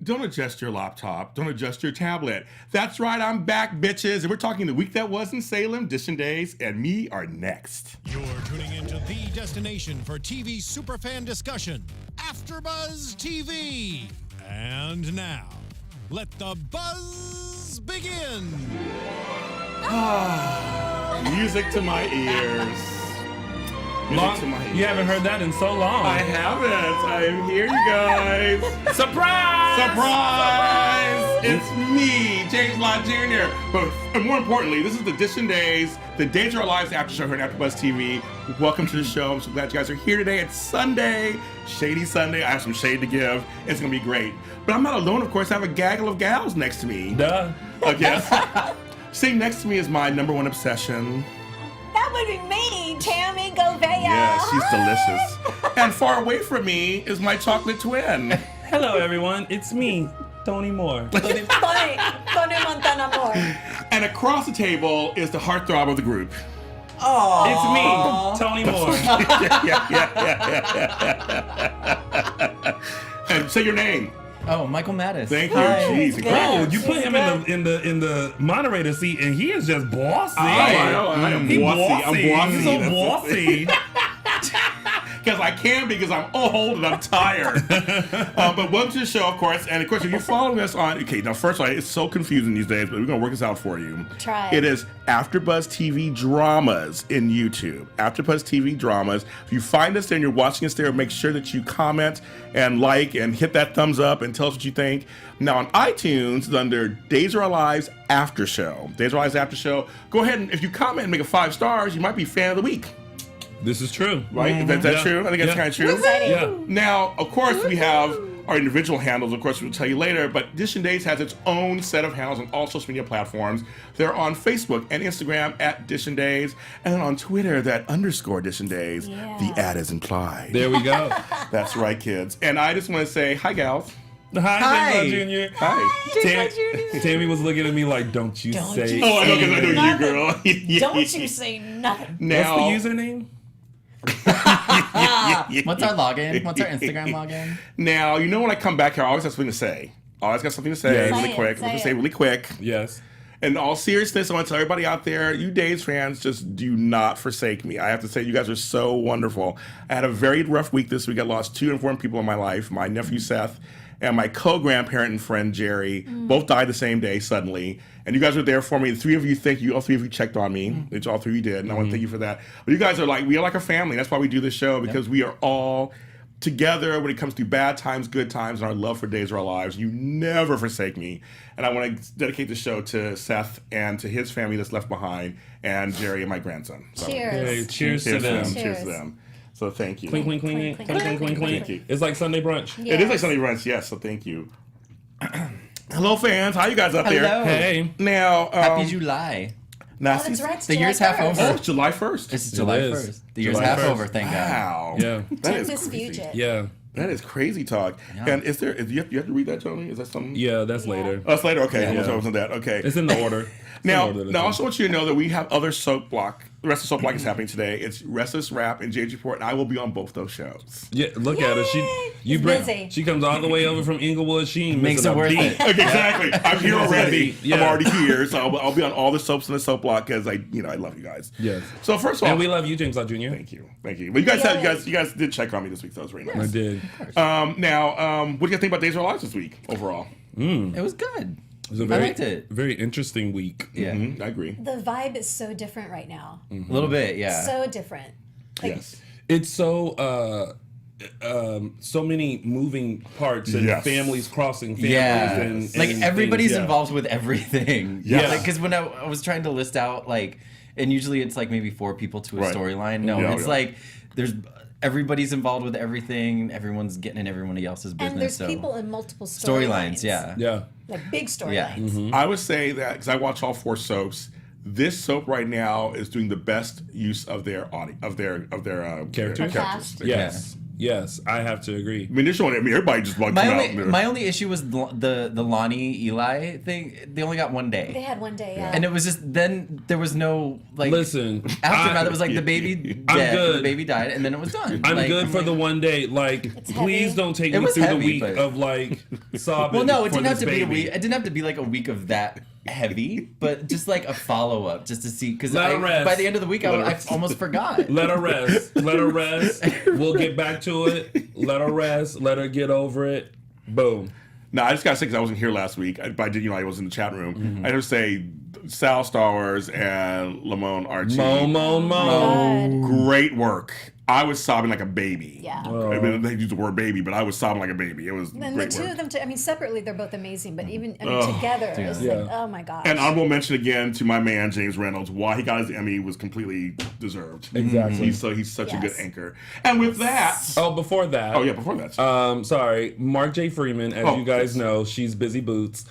don't adjust your laptop. Don't adjust your tablet. That's right, I'm back, bitches. And we're talking the week that was in Salem, DISHIN Days, and me are next. You're tuning into the destination for TV superfan discussion, AfterBuzz TV. And now, let the buzz begin. Music to my ears. Music to my ears. You haven't heard that in so long. I haven't. I am here, you guys. Surprise! Surprise! It's me, James Lott Jr. But more importantly, this is the DISHIN Days, the Days of Our Lives after show here on AfterBuzz TV. Welcome to the show. I'm so glad you guys are here today. It's Sunday, Shady Sunday. I have some shade to give. It's gonna be great. But I'm not alone, of course. I have a gaggle of gals next to me. Duh. Yes. Sitting next to me is my number one obsession. That would be me, Tami, Goveia. Yeah, she's delicious. And far away from me is my chocolate twin. Hello, everyone. It's me, Tony Moore. Tony Montana Moore. And across the table is the heartthrob of the group. It's me, Tony Moore. And say your name. Oh, Michael Mattis. Thank you. Hi. Jeez, It's incredible. Oh, you put him in the moderator seat, and he is just bossy. I am He bossy. I'm bossy. He's so bossy. Because I can, because I'm old and I'm tired. But welcome to the show, of course. And of course, if you're following us on, okay, now first of all, it's so confusing these days, but we're going to work this out for you. Try. It is AfterBuzz TV Dramas in YouTube. AfterBuzz TV Dramas. If you find us there and you're watching us there, make sure that you comment and like and hit that thumbs up and tell us what you think. Now on iTunes, it's under Days of Our Lives After Show. Days of Our Lives After Show. Go ahead and if you comment and make it 5 stars, you might be fan of the week. This is true. Right? Is that true? I think that's kind of true. Exciting. Yeah. Now, of course, we have our individual handles. Of course, we'll tell you later. But DISHIN Days has its own set of handles on all social media platforms. They're on Facebook and Instagram at DISHIN Days, and then on Twitter that _DISHIN Days. Yeah. The ad is implied. There we go. That's right, kids. And I just want to say hi, gals. Hi, James Lott Jr. Hi. Tammy was looking at me like, "Don't you Don't say." you Oh, I know because I know you, Nothing. girl. Don't you say nothing. Now, What's the username? What's our login? What's our Instagram login? now, you know when I come back here, I always have something to say. I always got something to say Yes. really Say it, quick. say I'm going to it. say really quick. Yes. In all seriousness, I want to tell everybody out there, you Days fans, just do not forsake me. I have to say, you guys are so wonderful. I had a very rough week this week. I lost 2 important people in my life, my nephew Seth and my co-grandparent and friend Jerry. Both died the same day suddenly. And you guys were there for me. The 3 of you, thank you. All 3 of you checked on me, which all 3 of you did. And I want to thank you for that. But you guys are like, we are like a family. That's why we do this show, because we are all together when it comes to bad times, good times, and our love for Days of Our Lives. You never forsake me. And I want to dedicate the show to Seth and to his family that's left behind, and Jerry and my grandson. So, Cheers. Hey, cheers to Cheers to them. them. Cheers. Cheers to them. So thank you. Clink, clink, clink, clink, clink, clink, clink. Thank you. It's like Sunday brunch. Yeah. It is like Sunday brunch, yes, so thank you. Hello, fans. How you guys out there? Hello. Hey. Now, Happy July. now, Oh, that's right. The year's half over. Oh, it's July 1st. It's July is. 1st. The year's July half 1st. over, thank God. Wow. Yeah. That is Tempest crazy. Fugit. Yeah. That is crazy talk. Yeah. And is you have to read that, Tony? Is that something? Yeah, that's later. Oh, that's later. Okay. Yeah. I wasn't that. Okay. It's in the order. Now, I also want you to know that we have other soap block. The rest of soap block is happening today. It's Restless Rap and James Report, and I will be on both those shows. Yeah, look at her. Yay! He's busy. She comes all the way over from Inglewood. She ain't Makes missing it a worth beat. it. Okay, exactly. I'm here already. Yeah. I'm already here, so I'll be on all the soaps in the soap block because I love you guys. Yes. So first of all, And we love you, James Lott Jr. thank you. But you guys, Yay. you guys did check on me this week, so that was very I nice. did. Now, what do you guys think about Days of Our Lives this week overall? It was good. It was a I very, liked it. very interesting week. Yeah. I agree. The vibe is so different right now. A little bit, yeah. So different. Like, Yes. It's so so many moving parts and Yes. families crossing families. Yeah. And Like everybody's things, yeah. involved with everything. Yes. Because when I was trying to list out, like, and usually it's like maybe 4 people to a Right. storyline. No, Yeah, it's yeah. like everybody's involved with everything. Everyone's getting in everybody else's business. and there's so people in multiple storylines, yeah. Yeah. Like big storylines. Yeah. I would say that because I watch all 4 soaps, this soap right now is doing the best use of their audio, of their Characters? characters. Yes. Yes, I have to agree. I mean, they're showing. I mean, everybody just like My only issue was the Lonnie Eli thing. They only got one day. They had one day, yeah. And it was just then there was no like. Listen, after that, it was like the baby dead, the baby died, and then it was done. I'm like, good for the one day. Like, please don't take me was through heavy, the week but- of like sobbing. Well, no, it for didn't have this to be a baby. week. It didn't have to be like a week of that heavy, but just like a follow up, just to see. Because Let her rest. by the end of the week, I almost forgot. Let her rest. Let her rest. We'll get back to it. Let her rest. Let her get over it. Boom. No, I just gotta say because I wasn't here last week. I did, I was in the chat room. I just say Sal Stowers and Lamone Archie. Mo. Great work. I was sobbing like a baby. Yeah. I mean, they use the word baby, but I was sobbing like a baby. It was And the great two work. of them, I mean, separately, they're both amazing, but even together, it's Yeah. like, oh my gosh. And honorable mention again to my man James Reynolds. Why he got his Emmy was completely deserved. Exactly. He's such a good Yes. anchor. And with that, Oh, before that. oh yeah, before that, Sorry, Mark J. Freeman. As you guys know, she's busy boots.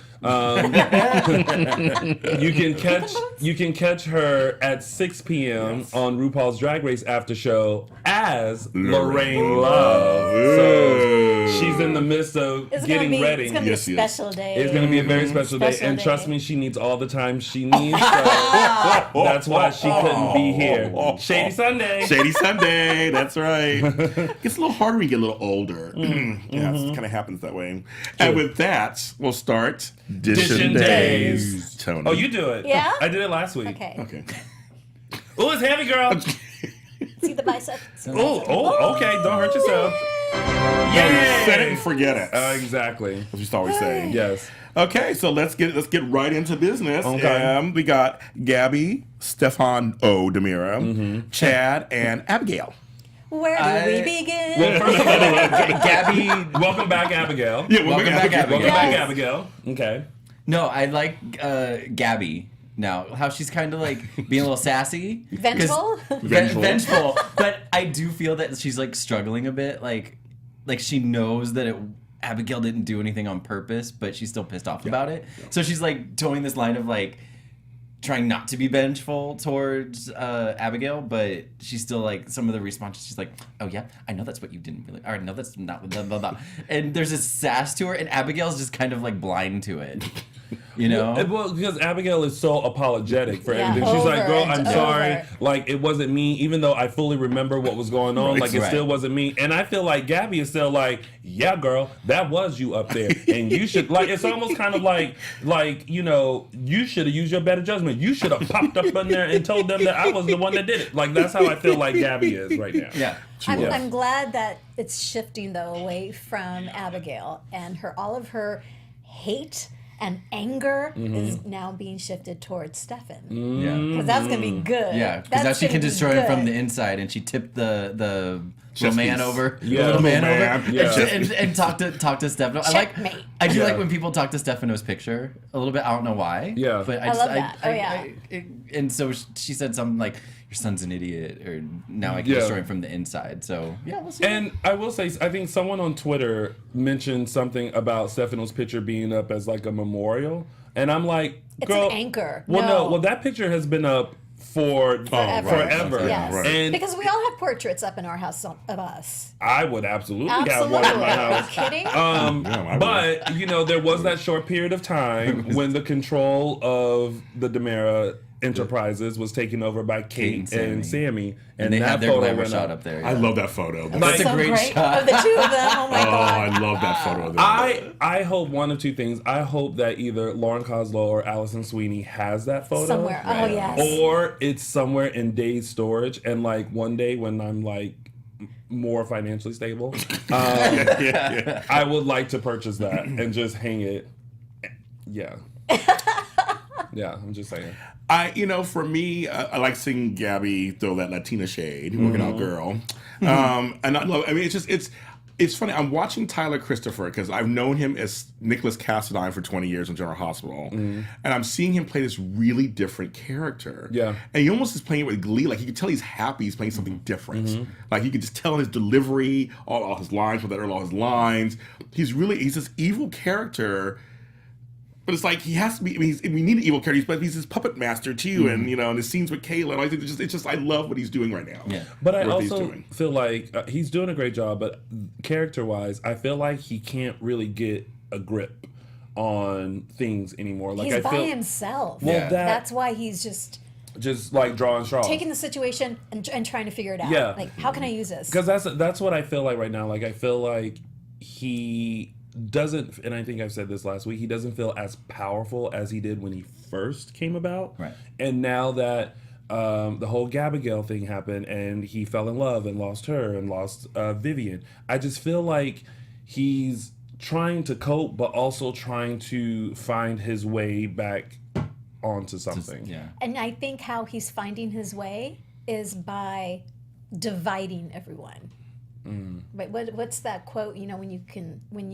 You can catch her at 6 p.m. on RuPaul's Drag Race after show as Lorraine Love. So she's in the midst of getting ready. It's gonna be a Yes, yes. special day. It's gonna be a very special day, Special and day. trust me, she needs all the time she needs. So that's why she couldn't be here. Shady Sunday. Shady Sunday, that's right. Gets a little harder when you get a little older. Yeah, it kind of happens that way. And with that, we'll start Dishin Days. Tony. Oh, you do it. Yeah? I did it last week. Okay. Okay. Oh, it's heavy, girl. See the bicep? Oh, okay. Don't hurt yourself. Yeah. Set it and forget it. Exactly. As we always say. Yes. Okay, so let's get right into business. Okay. We got Gabby, Stefan O'Demira, Chad, and Abigail. Where do we begin? Well, first of all, Gabby. welcome back, Abigail. Yeah, Welcome back, Abigail. Welcome back, Yes. Abigail. Okay. No, I like Gabby now. How she's kind of like being a little sassy. Vengeful? Vengeful. But I do feel that she's like struggling a bit. Like she knows that Abigail didn't do anything on purpose, but she's still pissed off about it. So she's like towing this line of like trying not to be vengeful towards Abigail, but she's still like some of the responses. She's like, "Oh yeah, I know that's what you didn't really. Or no, that's not blah blah blah." And there's this sass to her, and Abigail's just kind of like blind to it, you know. Well, because Abigail is so apologetic for Yeah, everything. She's like, over girl, and I'm sorry. over. Like, it wasn't me, even though I fully remember what was going on. Right. Like, it Right. still wasn't me. And I feel like Gabby is still like, yeah, girl, that was you up there. And you should, like, it's almost kind of like, you should have used your better judgment. You should have popped up in there and told them that I was the one that did it. Like, that's how I feel like Gabby is right now. Yeah. I'm glad that it's shifting though away from Abigail and all of her hate and anger is now being shifted towards Stefan. Yeah. Because that's gonna be good. Yeah, because now That's she can gonna be destroy him from good. the inside, and she tipped the Chess little man piece. over, Yeah. the little man Little over, man. Yeah. and talk to Stefano. Checkmate. I do Yeah. like when people talk to Stefano's picture a little bit. I don't know why. Yeah. but I love that. Oh, yeah. and so she said something like, "Your son's an idiot," or "Now I can Yeah. destroy him from the inside." So yeah, we'll see. And I will say, I think someone on Twitter mentioned something about Stefano's picture being up as like a memorial. And I'm like, It's girl. an anchor. Well, No. no. Well, that picture has been up for Forever. forever. Yes. Right. And Because we all have portraits up in our house of us. I would absolutely have Absolutely. one in my Are you house. kidding? I would. But, there was that short period of time when the control of the Demera Enterprises was taken over by Kate and Sammy. and they that had their photo glamour went shot up. up there. I yeah. love that photo. That's a So great great. shot. Of the two of them. Oh my Oh, god. I love that photo. I hope one of two things. I hope that either Lauren Koslow or Allison Sweeney has that photo. Somewhere. Oh yes. Or it's somewhere in Days storage, and like one day when I'm like more financially stable, I would like to purchase that and just hang it. Yeah. Yeah, I'm just saying. For me, I like seeing Gabby throw that Latina shade, working out girl. And I love. I mean, it's funny. I'm watching Tyler Christopher because I've known him as Nicholas Cassadine for 20 years in General Hospital, and I'm seeing him play this really different character. Yeah, and he almost is playing it with glee. Like you can tell he's happy. He's playing something different. Like you can just tell in his delivery, all his lines, all his lines. He's this evil character. But it's like he has to be. I mean, we need an evil character, but he's his puppet master too, and and his scenes with Kayla. And I think it's just I love what he's doing right now. Yeah. But I What he's also doing. feel like he's doing a great job. But character-wise, I feel like he can't really get a grip on things anymore. Like He's I by feel himself. Well, That's why he's just like drawing straws. taking the situation and trying to figure it out. Yeah. Like, how can I use this? Because that's what I feel like right now. Like I feel like he doesn't, and I think I've said this last week, he doesn't feel as powerful as he did when he first came about. Right. And now that the whole Gabigail thing happened and he fell in love and lost her and lost Vivian, I just feel like he's trying to cope but also trying to find his way back onto something. Yeah. And I think how he's finding his way is by dividing everyone. Right? What's that quote? When you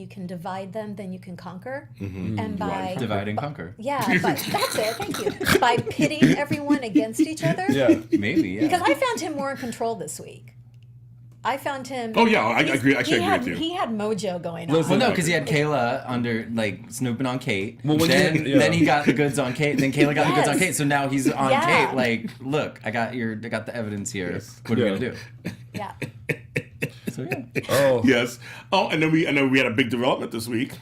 can divide them, then you can conquer. And by Divide and conquer. yeah, but that's it. Thank you. By pitting everyone against each other. Yeah. Maybe, yeah. Because I found him more in control this week. I found him. Oh, yeah, I agree. Actually, I agree with you. He had mojo going Listen, on. Well, no, because he had Kayla under, like, snooping on Kate. Well, when then he got the goods on Kate. Then Kayla got the goods on Yes. Kate. So now he's on Yeah. Kate. Like, look, I got the evidence here. Yes. What are we Yeah. gonna do? Yeah. So yeah. Oh. Yes. Oh, and then we had a big development this week,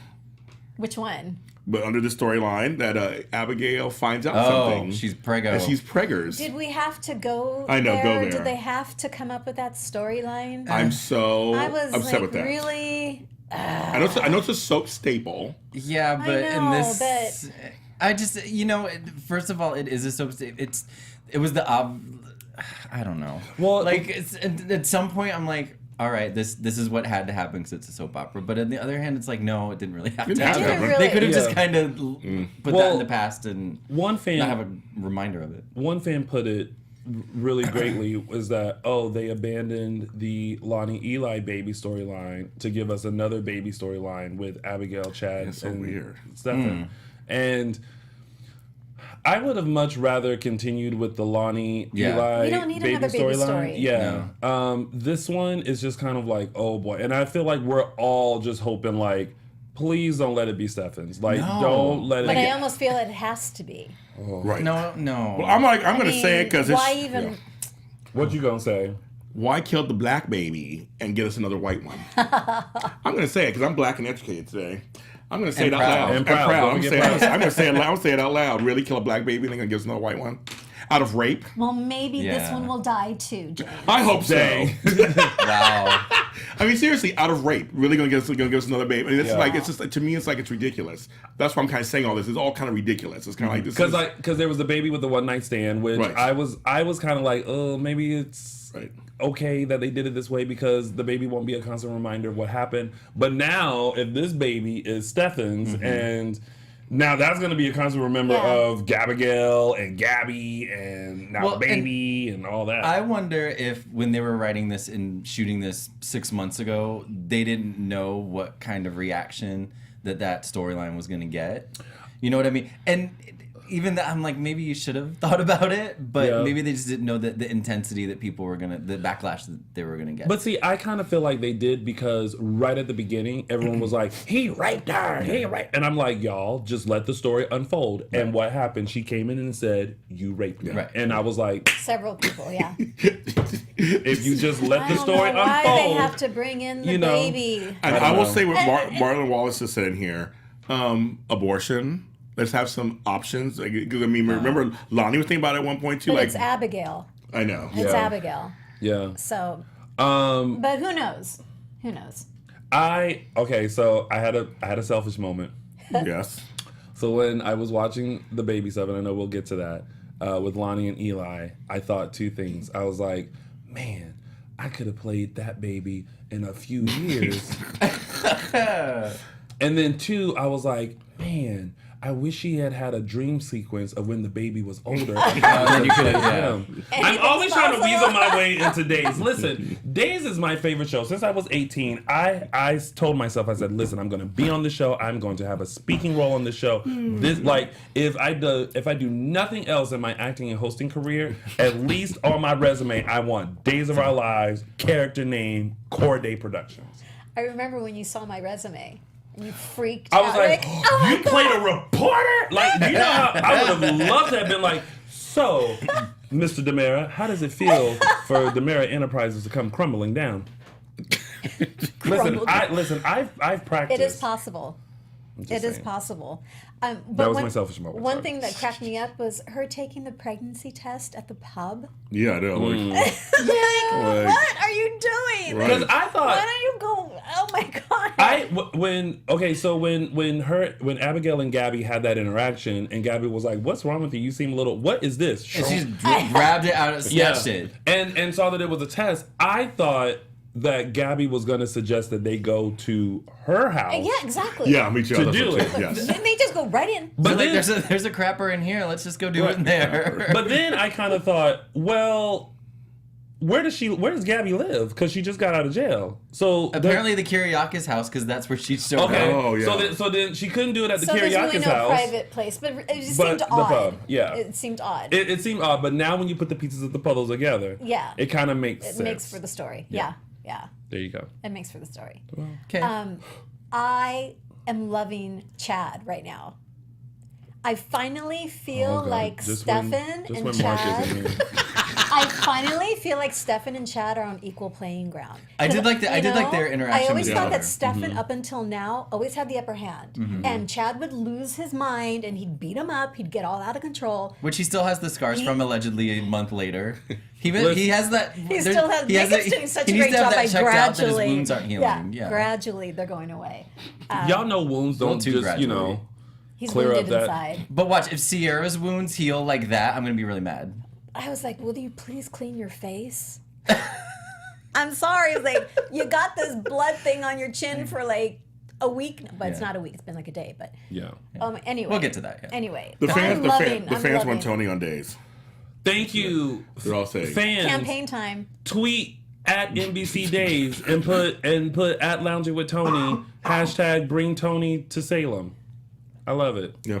Which one? but under the storyline that Abigail finds out Oh, something. she's preggo. And she's preggers. Did we have to go I know, there? go there. Did they have to come up with that storyline? I'm so I was upset like, with that. really. I know it's a soap staple. Yeah, but in know, this, I just first of all, it is a soap. It was the I don't know. Well, like at some point, I'm like, all right, this is what had to happen because it's a soap opera. But on the other hand, it's like, no, it didn't really have to didn't have happen. to happen. Really. They could have just Yeah. kind of put that Well, in the past and One fan not have a reminder of it. One fan put it really greatly was that, they abandoned the Lonnie Eli baby storyline to give us another baby storyline with Abigail, Chad, That's so and weird. Stefan. And I would have much rather continued with the Lonnie Yeah. Eli We don't need baby another baby storyline. story. Yeah. This one is just kind of like, oh boy. And I feel like we're all just hoping like, please don't let it be Stefan's. Like, No. don't let But it I almost feel it has to be. Right. No. Well, I'm going to I say it mean, because it's. why even? yeah. What you gonna say? Why kill the black baby and get us another white one? I'm going to say it because I'm black and educated today. I'm going to say And it out proud. loud. And proud. I'm Don't going to get say it. proud. I'm going to say it. I'm going to say it out loud. Really kill a black baby and then give us another white one out of rape? Well, maybe this Yeah. one will die too, James. I hope so. Dang. Wow. I mean, seriously, out of rape, really going to give us another baby? I mean, it's Yeah. like it's just to me, it's like it's ridiculous. That's why I'm kind of saying all this. It's all kind of ridiculous. It's kind of like this. Because there was the baby with the one night stand, which Right. I was kind of like, oh, maybe it's Right. okay that they did it this way because the baby won't be a constant reminder of what happened. But now, if this baby is Stefan's, and now that's going to be a constant reminder Yeah. of Gabigail and Gabby and now Well, baby and all that. I wonder if when they were writing this and shooting this 6 months ago, they didn't know what kind of reaction that storyline was going to get. You know what I mean? And even that, I'm like, maybe you should have thought about it, but Yeah. maybe they just didn't know the intensity that people were the backlash that they were gonna get. But see, I kind of feel like they did because right at the beginning, everyone was like, he raped her, he raped. And I'm like, y'all, just let the story unfold. And what happened? She came in and said, you raped me. Right. And I was like, Several people, yeah. if you just let I the don't story know why unfold. they have to bring in the you know. baby. And I I don't will know. say what Marlon Wallace has said in here: abortion. Let's have some options. Because I mean, remember Lonnie was thinking about it at one point too. But Like it's Abigail. I know. It's Yeah. Abigail. Yeah. So, Um, but who knows? Who knows? so I had a selfish moment. Yes. So when I was watching the baby stuff, and I know we'll get to that, with Lonnie and Eli, I thought two things. I was like, man, I could have played that baby in a few years. And then two, I was like, man, I wish he had a dream sequence of when the baby was older. then you could have. Yeah. I'm always trying to possible. weasel my way into Days. Listen, Days is my favorite show. Since I was 18, I told myself, I said, listen, I'm going to be on the show. I'm going to have a speaking role on the show. This, like, if I do nothing else in my acting and hosting career, at least on my resume, I want Days of Our Lives, character name, Core Day Productions. I remember when you saw my resume. And you freaked I out. was like, oh my you played a reporter? Like, you know how I would have loved to have been like, so, Mr. DiMera, how does it feel for DiMera Enterprises to come crumbling down? Listen, I've practiced. It is possible. It is saying. possible. But That was my selfish moment. One Sorry. thing that cracked me up was her taking the pregnancy test at the pub. Yeah, I know. Like, Like, what are you doing? Right. Because I thought Why don't you go? Oh my god! when Abigail and Gabby had that interaction, and Gabby was like, "What's wrong with you? You seem a little. What is this?" And she just grabbed it out, snatched it. and saw that it was a test. I thought that Gabby was going to suggest that they go to her house. Yeah, exactly. yeah, me too. To That's do what I'm it. saying, Yes. Didn't they just go right in? But So, like, then, there's a crapper in here. Let's just go do it in there. but then I kind of thought, well, where does Gabby live? Because she just got out of jail. So Apparently the Kiriakis house, because that's where she showed okay. up. Oh, yeah. So then she couldn't do it at the So there's really Kiriakis no house. private place, but it just But seemed the odd. pub, yeah. It seemed odd. It seemed odd, but now when you put the pieces of the puzzle together, Yeah. it kind of makes It sense. makes for the story. Yeah. There you go. It makes for the story. Okay. I am loving Chad right now. I finally feel God. like Just Stefan when and Mark Chad. isn't here. I finally feel like Stefan and Chad are on equal playing ground. I did like You their interaction I always with thought each that other. Stefan, up until now, always had the upper hand, and Chad would lose his mind, and he'd beat him up. He'd get all out of control. Which he still has the scars from allegedly a month later. He has that. He still has. he has Makeup's that- doing such he a needs great to have job that by checked out that his gradually. wounds aren't healing. Yeah. Gradually they're going away. Y'all know wounds don't too just, you know. gradually. He's Clear up wounded that- inside. But watch, if Sierra's wounds heal like that, I'm gonna be really mad. I was like, will you please clean your face? I'm sorry. It's like, you got this blood thing on your chin for like a week. But it's Yeah. not a week. It's been like a day. But Yeah. anyway. We'll get to that, yeah. Anyway. The fans, I'm the, loving, the I'm fans loving. want Tony on days. Thank you, They're all saying. fans. Campaign time. Tweet at NBC Days and put at Lounging with Tony hashtag Bring Tony to Salem. I love it. Yeah.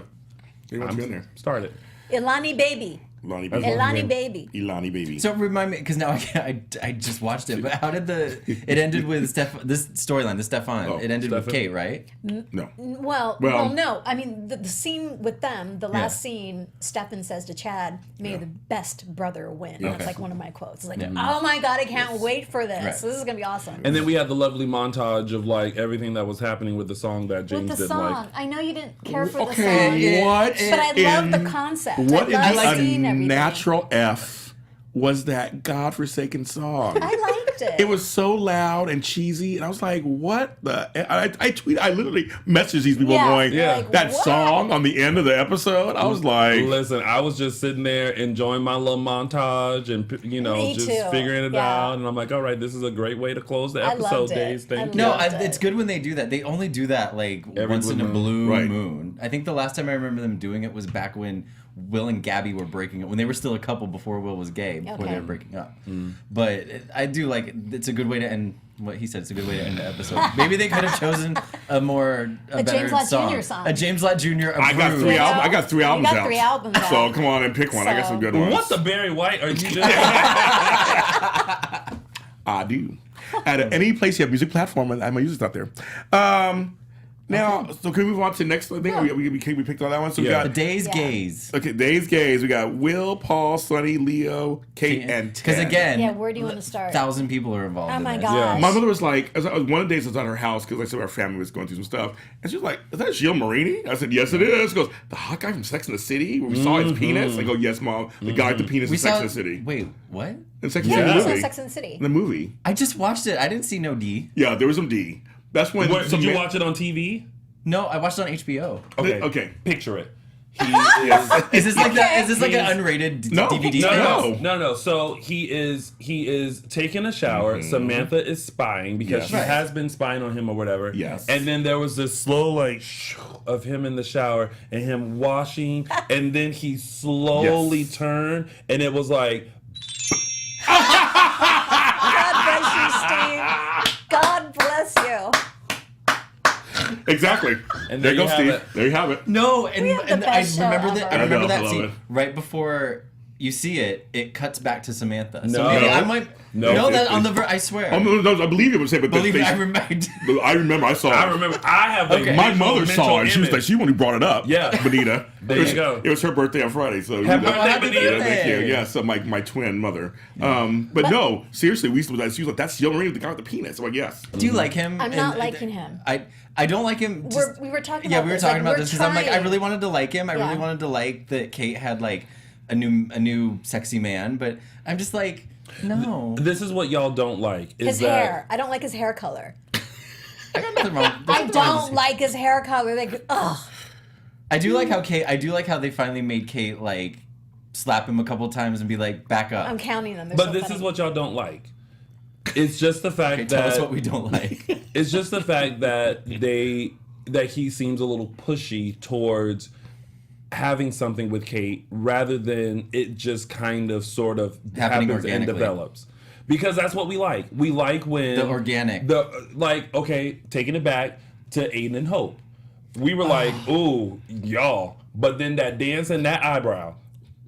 They want you in there. Start it. Ilani baby. Lonnie baby. Ilani baby. Ilani baby. So remind me, because now I just watched it, but how did it ended with this storyline, the Stefan, Oh, it ended with Stefan. Kate, right? no. Well, no. I mean, the scene with them, the last scene, Stefan says to Chad, may the best brother win. That's Okay. like one of my quotes. It's like, oh my God, I can't wait for this. Right. So this is going to be awesome. And then we had the lovely montage of like everything that was happening with the song that James with the didn't song. like. I know you didn't care for the Okay, song. what? But I love the in- concept. What in I love the seeing everything. unnatural F was that godforsaken song? I liked it. It was so loud and cheesy, and I was like, "What the?" I literally messaged these people going, Yeah. like, "That what? song on the end of the episode." I was like, Listen, I was just sitting there enjoying my little montage and Me just too. figuring it Yeah. out, and I'm like, all right, this is a great way to close the I episode. loved it. Days, I thank you. No, loved it. it's good when they do that. They only do that like Every once in a blue blue Right. moon. I think the last time I remember them doing it was back when Will and Gabby were breaking up, when they were still a couple before Will was gay, before they Okay. were breaking up. But I do like it's a good way to end. What he said, it's a good way to end the episode. Maybe they could have chosen a better James Lott song. Jr. song. A James Lott Jr. Approved. I got three You know? albums. I got three You albums got out. 3 albums out. So come on and pick one. I got some good ones. What the Barry White are you doing? I do. At any place you have music platform, and my music's not there. Now, so can we move on to the next thing? We picked on that one. So we Yeah. The got Days Yeah. Gaze. okay, Days Gaze. We got Will, Paul, Sonny, Leo, Kate, and Because Ted. again, Yeah, where do you want to start? 1,000 people are involved. Oh in my this. gosh. My mother was like, one of the days I was at her house because like some of our family was going through some stuff, and she was like, "Is that Gilles Marini?" I said, "Yes, it is." She goes, "The hot guy from Sex and the City, where we saw his penis." I go, "Yes, mom, the guy with the penis We in Sex saw. and the City." Wait, what? In Sex and Yeah, the he City, saw the Sex and the City. movie. I just watched it. I didn't see no D. Yeah, there was some D. That's when. What, some did you man- watch it on TV? No, I watched it on HBO. Okay. Okay. Picture it. He Yes. Is this like that? Okay. Is this like an unrated No. DVD? No. No. So he is taking a shower. Samantha is spying because Yes. she Right. has been spying on him or whatever. Yes. And then there was this slow like of him in the shower and him washing, and then he slowly Yes. turned, and it was like. God bless you, Steve. God bless you. Exactly. And there there goes you have Steve. it. There you have it. No, have the and I best show remember that. I ever. remember I that love scene it. right before. you see it, it cuts back to Samantha. So No. maybe I might. No, that on the I swear. Oh, no, I believe it was him, but Believe me, I remember. I saw it. I remember. I have a Okay. My visual mother saw it. mental She was image. like, she when he brought it up. Yeah. Benita. There you go. It was her birthday on Friday, so Happy you know. birthday, Benita. Thank you. Yeah, so my twin mother. But no, seriously, she was like, that's Yellow Marine, the guy with the penis. I'm like, yes. Do you like him? I'm not liking him. I don't like him. We were talking Yeah, about we were this. talking Like, about we're this because I'm like, I trying. really wanted to like him. I really Yeah. wanted to like that Kate had like a new sexy man, but I'm just like, no. This is what y'all don't like. Is His that hair. I don't like his hair color. I got nothing wrong. I don't like his hair color. Like, ugh. I do like how they finally made Kate like slap him a couple times and be like, back up. I'm counting them. They're But so this funny. is what y'all don't like. It's just the fact Okay, that tell us what we don't like. it's just the fact that he seems a little pushy towards having something with Kate rather than it just kind of sort of Happening happens and organically. develops. Because that's what we like. We like when The organic. Okay, taking it back to Aiden and Hope. We were like, ooh, y'all. But then that dance and that eyebrow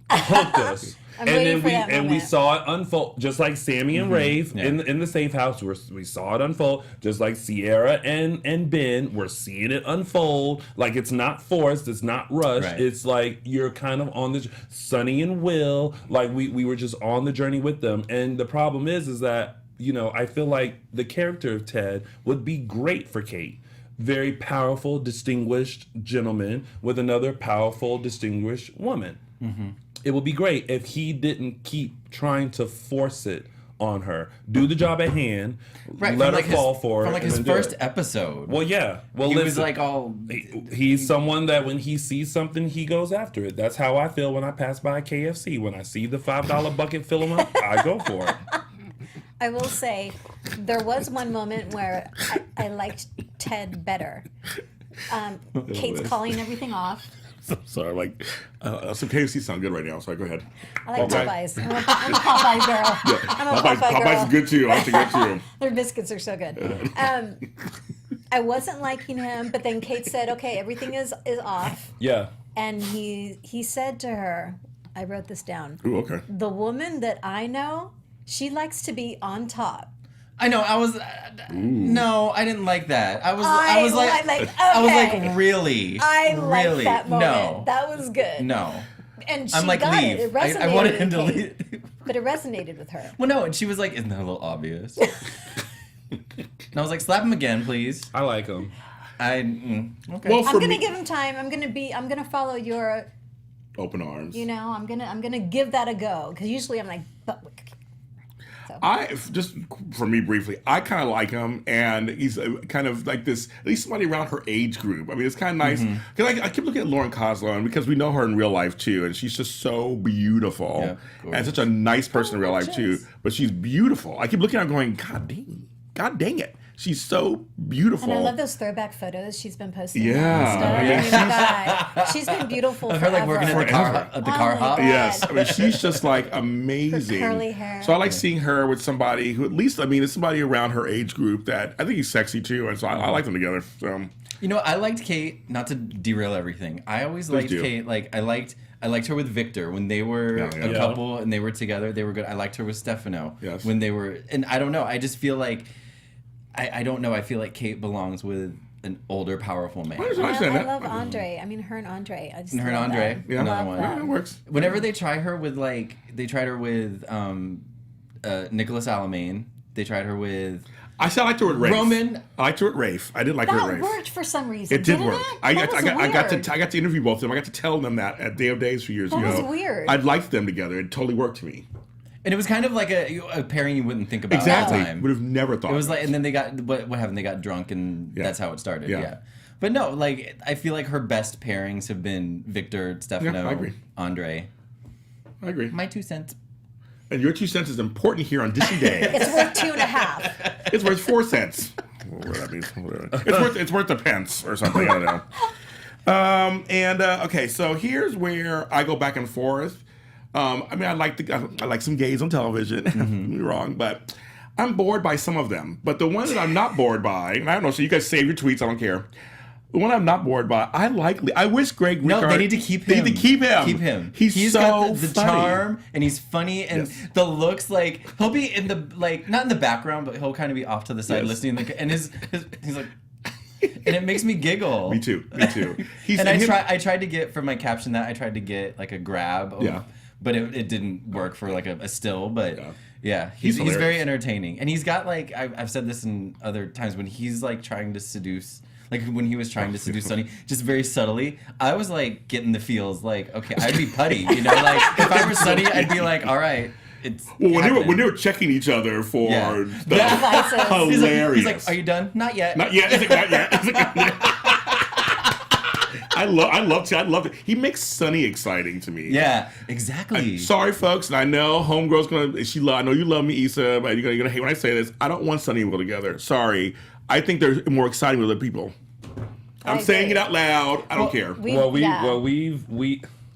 hooked us. I'm and waiting then for that we moment. saw it unfold, just like Sammy and Rafe Yeah. in the safe house. We saw it unfold, just like Sierra and Ben. We're seeing it unfold. Like it's not forced, it's not rushed. Right. It's like you're kind of on this. Sonny and Will, like we were just on the journey with them. And the problem is that I feel like the character of Ted would be great for Kate. Very powerful, distinguished gentleman with another powerful, distinguished woman. Mm-hmm. It would be great if he didn't keep trying to force it on her. Do the job at hand. Right, Let from her like fall for it. From like and his then do first it. episode. Well, yeah. Well, he was listen, like all. he's someone that when he sees something, he goes after it. That's how I feel when I pass by KFC. When I see the $5 bucket filling up, I go for it. I will say, there was one moment where I liked Ted better. Kate's calling everything off. So sorry, like some KFC sound good right now. So go ahead. I like Okay. Popeyes. I'm a Popeye girl. I'm a Popeye girl. Popeye's good too. I have to go too. Their biscuits are so good. I wasn't liking him, but then Kate said, "Okay, everything is off," Yeah. and he said to her, "I wrote this down. Ooh, okay. The woman that I know, she likes to be on top." I know. I was. No, I didn't like that. I was like, really? I really? liked that moment. No. That was good. No. And she I'm like, got leave. it. It resonated I wanted with him to Kate, leave. but it resonated with her. Well, no, and she was like, isn't that a little obvious? And I was like, slap him again, please. I like him. Okay. Well, I'm for gonna me, give him time. I'm gonna follow your. open arms. I'm gonna give that a go because usually I'm like, but. Just for me briefly, I kind of like him, and he's kind of like this, at least somebody around her age group. I mean, it's kind of nice. Because I keep looking at Lauren Kozlow, and because we know her in real life too, and she's just so beautiful, Yeah, and such a nice person in real life too. But she's beautiful. I keep looking at her going, God dang it. She's so beautiful. And I love those throwback photos she's been posting. Yeah. And stuff. I mean, God, she's been beautiful Of her like working at the car, Forever. at the car my hop. God. Yes, I mean she's just like amazing. Her curly hair. So I like seeing her with somebody who, at least, I mean, it's somebody around her age group that I think he's sexy too, and so I like them together. So You know, I liked Kate. Not to derail everything. I always liked do. Kate. Like I liked her with Victor when they were Yeah. a couple and they were together. They were good. I liked her with Stefano Yes. when they were. And I don't know. I just feel like I don't know. I feel like Kate belongs with an older, powerful man. I understand I that. love Andre. I mean, her and Andre. I just And her and love Andre, that. Yeah. another Love one. that. Yeah, it works. Whenever they try her with they tried her with Nicholas Alamain. They tried her with I liked her with Rafe. Roman. I liked her with Rafe. I did like her with That Rafe. worked for some reason. It did didn't work. It? I That was weird. got to interview both of them. I got to tell them that at Day of Days a few years That ago. was weird. I'd liked them together. It totally worked to me. And it was kind of like a pairing you wouldn't think about Exactly. at the time. Would have never thought. It was that. like, and then they got what happened? They got drunk, and Yeah. that's how it started. Yeah. Yeah. But no, like I feel like her best pairings have been Victor, Stefano, Yeah, I agree. Andre. I agree. My 2 cents. And your 2 cents is important here on DISHIN Days. It's worth 2.5. It's worth 4 cents. Whatever that means. Whatever. It's worth a pence or something. I don't know. Okay, so here's where I go back and forth. I mean, I like some gays on television. Don't get me wrong, but I'm bored by some of them. But the one that I'm not bored by, and I don't know. So you guys save your tweets. I don't care. one I'm not bored by. I like. I wish Greg. No, Ricard, they need to keep They him. need to keep him. Keep him. He's so got the funny. charm, and he's funny, and Yes. the looks like he'll be in the not in the background, but he'll kind of be off to the side Yes. listening. And he's like, and it makes me giggle. Me too. Me too. He's And him- I tried to get for my caption that I tried to get like a grab. Yeah. But it didn't work for like a still. But yeah, He's he's very hilarious. entertaining, and he's got like I've said this in other times when he's like trying to seduce. Like when he was trying to seduce Sonny, just very subtly, I was like getting the feels like, okay, I'd be putty, you know, like if I were Sonny, I'd be like, all right, it's Well, when happening. they were checking each other for Yeah. stuff, Devices. hilarious. He's like, are you done? Not yet. Not yet. It's like, not yet. It's like, I love it. He makes Sonny exciting to me. Yeah, exactly. Sorry, folks, and I know Homegirl's gonna. I know you love me, Issa, but you're gonna hate when I say this. I don't want Sonny and Will together. Sorry, I think they're more exciting with other people. I'm I saying agree. it out loud. I don't care.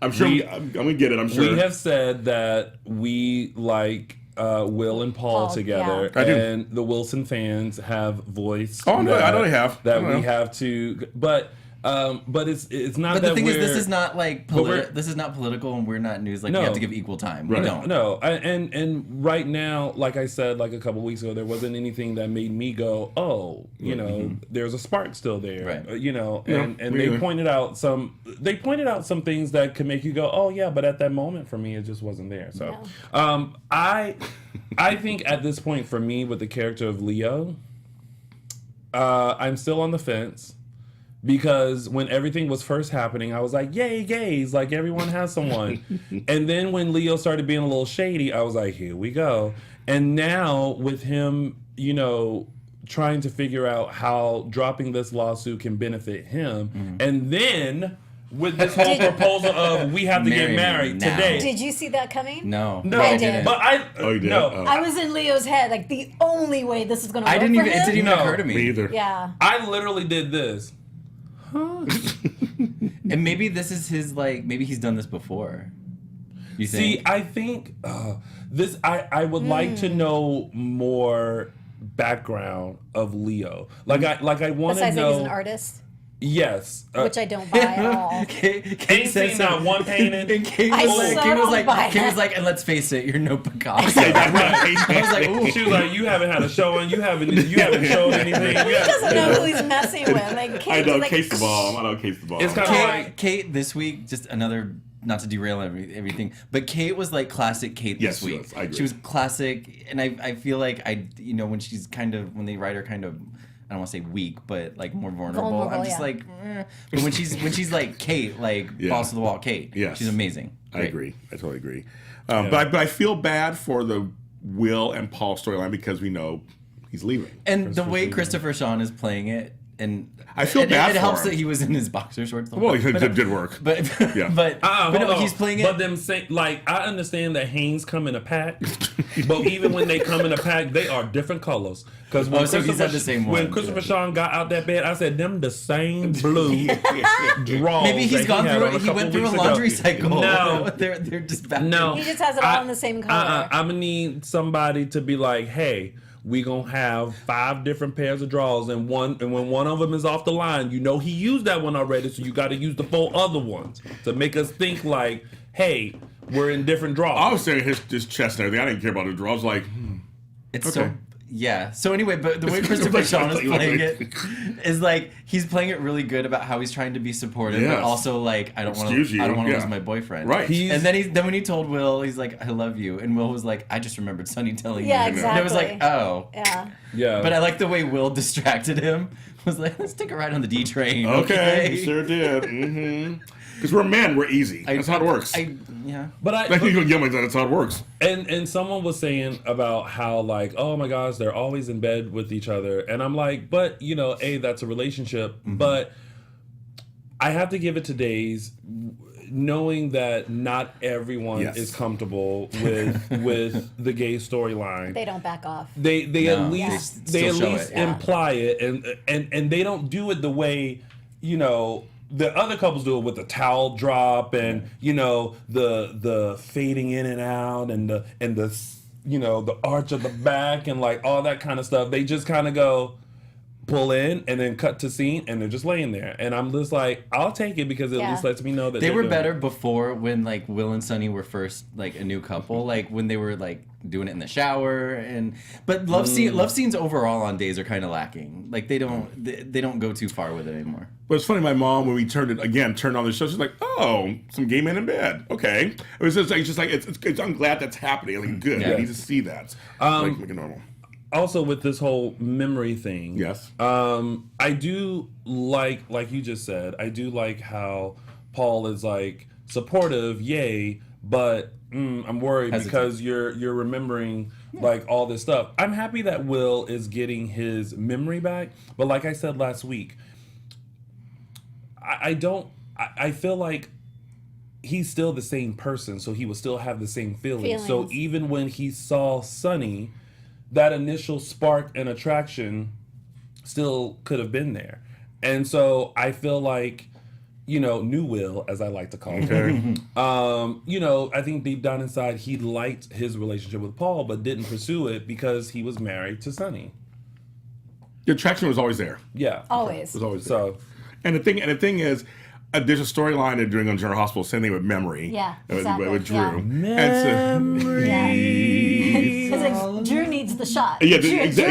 I'm sure. I'm gonna get it. I'm sure. We have said that we like Will and Paul Paul, together, yeah. I do. and the Wilson fans have voiced. Oh, no, that, I know they have. that I know. we have to, but it's not. But that the thing is, we're- this is not like we're- this is not political, and we're not news. Like No. we have to give equal time. We Right. don't. No, and right now, like I said, like a couple weeks ago, there wasn't anything that made me go, oh, you know, there's a spark still there, Right. you know, Yeah, and me they either. pointed out some things that could make you go, oh yeah, but at that moment for me, it just wasn't there. So, I think at this point for me with the character of Leo, I'm still on the fence. Because when everything was first happening, I was like, yay, gays, like everyone has someone. And then when Leo started being a little shady, I was like, here we go. And now with him, you know, trying to figure out how dropping this lawsuit can benefit him. And then with this whole proposal of we have to Marry get me married now. today. Did you see that coming? No, No, I did. but Oh, you did? no, Oh. I was in Leo's head. Like the only way this is going to work I didn't for even. him. It didn't even No. occur to me. Me either. Yeah. I literally did this. And maybe this is his like. Maybe he's done this before. You See, think? I think this. I would like to know more background of Leo. Like I want to Besides that he's an know. artist, Yes. which I don't buy at all. Kate Ain't seen not one painting. And Kate I was like, so Kate was don't like, buy Kate was it. like, and let's face it, you're no Picasso. I was like, ooh. She was like, you haven't had a showing. You haven't showed anything. He doesn't know who he's messing with. Like, I Kate's know. like, Case the bomb. I know. Case the bomb. It's kind of Kate, like Kate this week, just another, not to derail everything, but Kate was like classic Kate Yes, this she week. was. I agree. She was classic, and I feel like when she's kind of, when they write her kind of, I don't want to say weak, but like more vulnerable. I'm just yeah. like, but when she's like Kate, like Yeah. balls to the wall Kate, Yes. she's amazing. I Great. agree. I totally agree. But I feel bad for the Will and Paul storyline because we know he's leaving. And the way Christopher Sean is playing it, and I feel bad It for helps him. that he was in his boxer shorts. the whole Well, time. it did work. But Yeah. but hold no, on. he's playing it. But them say, like, I understand that Hanes come in a pack, but even when they come in a pack, they are different colors. Because when, so he's had the same when one. Christopher Sean got out that bed, I said, them the same blue drawers. Maybe he's that gone had through on it. He couple went through a weeks ago. laundry cycle. No. they're just back. No. he just has it all in the same color. I'm gonna need somebody to be like, hey, we gonna have 5 different pairs of drawers, and when one of them is off the line, you know he used that one already, so you got to use the 4 other ones to make us think like, hey, we're in different drawers. I was saying his chest and everything. I didn't care about the draw. I was like, It's Okay. so yeah. So anyway, but the way Christopher Sean is playing it is like he's playing it really good about how he's trying to be supportive, Yes. but also like I don't want Excuse to you, lose yeah. my boyfriend. Right. And then when he told Will, he's like, "I love you," and Will was like, "I just remembered Sonny telling Yeah, you." And it was like, exactly. "Oh." Yeah. yeah, But I like the way Will distracted him. Was like, "Let's take a ride on the D train." okay, you sure did. Because we're men, we're easy. That's how it works. Yeah. but I. Like, you go, yeah, that's how it works. And someone was saying about how like, oh my gosh, they're always in bed with each other, and I'm like, but you know, that's a relationship, but I have to give it to Days, knowing that not everyone Yes. is comfortable with the gay storyline. They don't back off. They No, at they least still they at show least it, yeah. imply it, and they don't do it the way, you know, the other couples do it with the towel drop and you know the fading in and out and the you know the arch of the back and like all that kind of stuff. They just kind of go pull in and then cut to scene and they're just laying there. And I'm just like, I'll take it because it at least lets me know that they they're were doing better it. before when like Will and Sunny were first like a new couple, like when they were like doing it in the shower but love scenes overall on Days are kind of lacking. Like they don't go too far with it anymore. But it's funny, my mom, when we turned on the show, she's like, "Oh, some gay men in bed. Okay." It was just like it's I'm glad that's happening. Like, good. Yeah. I need to see that. Make it normal. Also, with this whole memory thing, Yes. I do like you just said, I do like how Paul is like supportive, yay, but I'm worried because you're remembering like all this stuff. I'm happy that Will is getting his memory back, but like I said last week, I feel like he's still the same person, so he will still have the same feelings. So even when he saw Sunny, that initial spark and attraction still could have been there. And so I feel like, new Will, as I like to call him, I think deep down inside he liked his relationship with Paul, but didn't pursue it because he was married to Sunny. The attraction was always there. Yeah. Always. It was always there. So, And the thing is, there's a storyline they're doing on General Hospital, same thing with Memory. Yeah, with exactly, Drew. yeah. It's like Drew needs the shot. Yeah, Drew needs a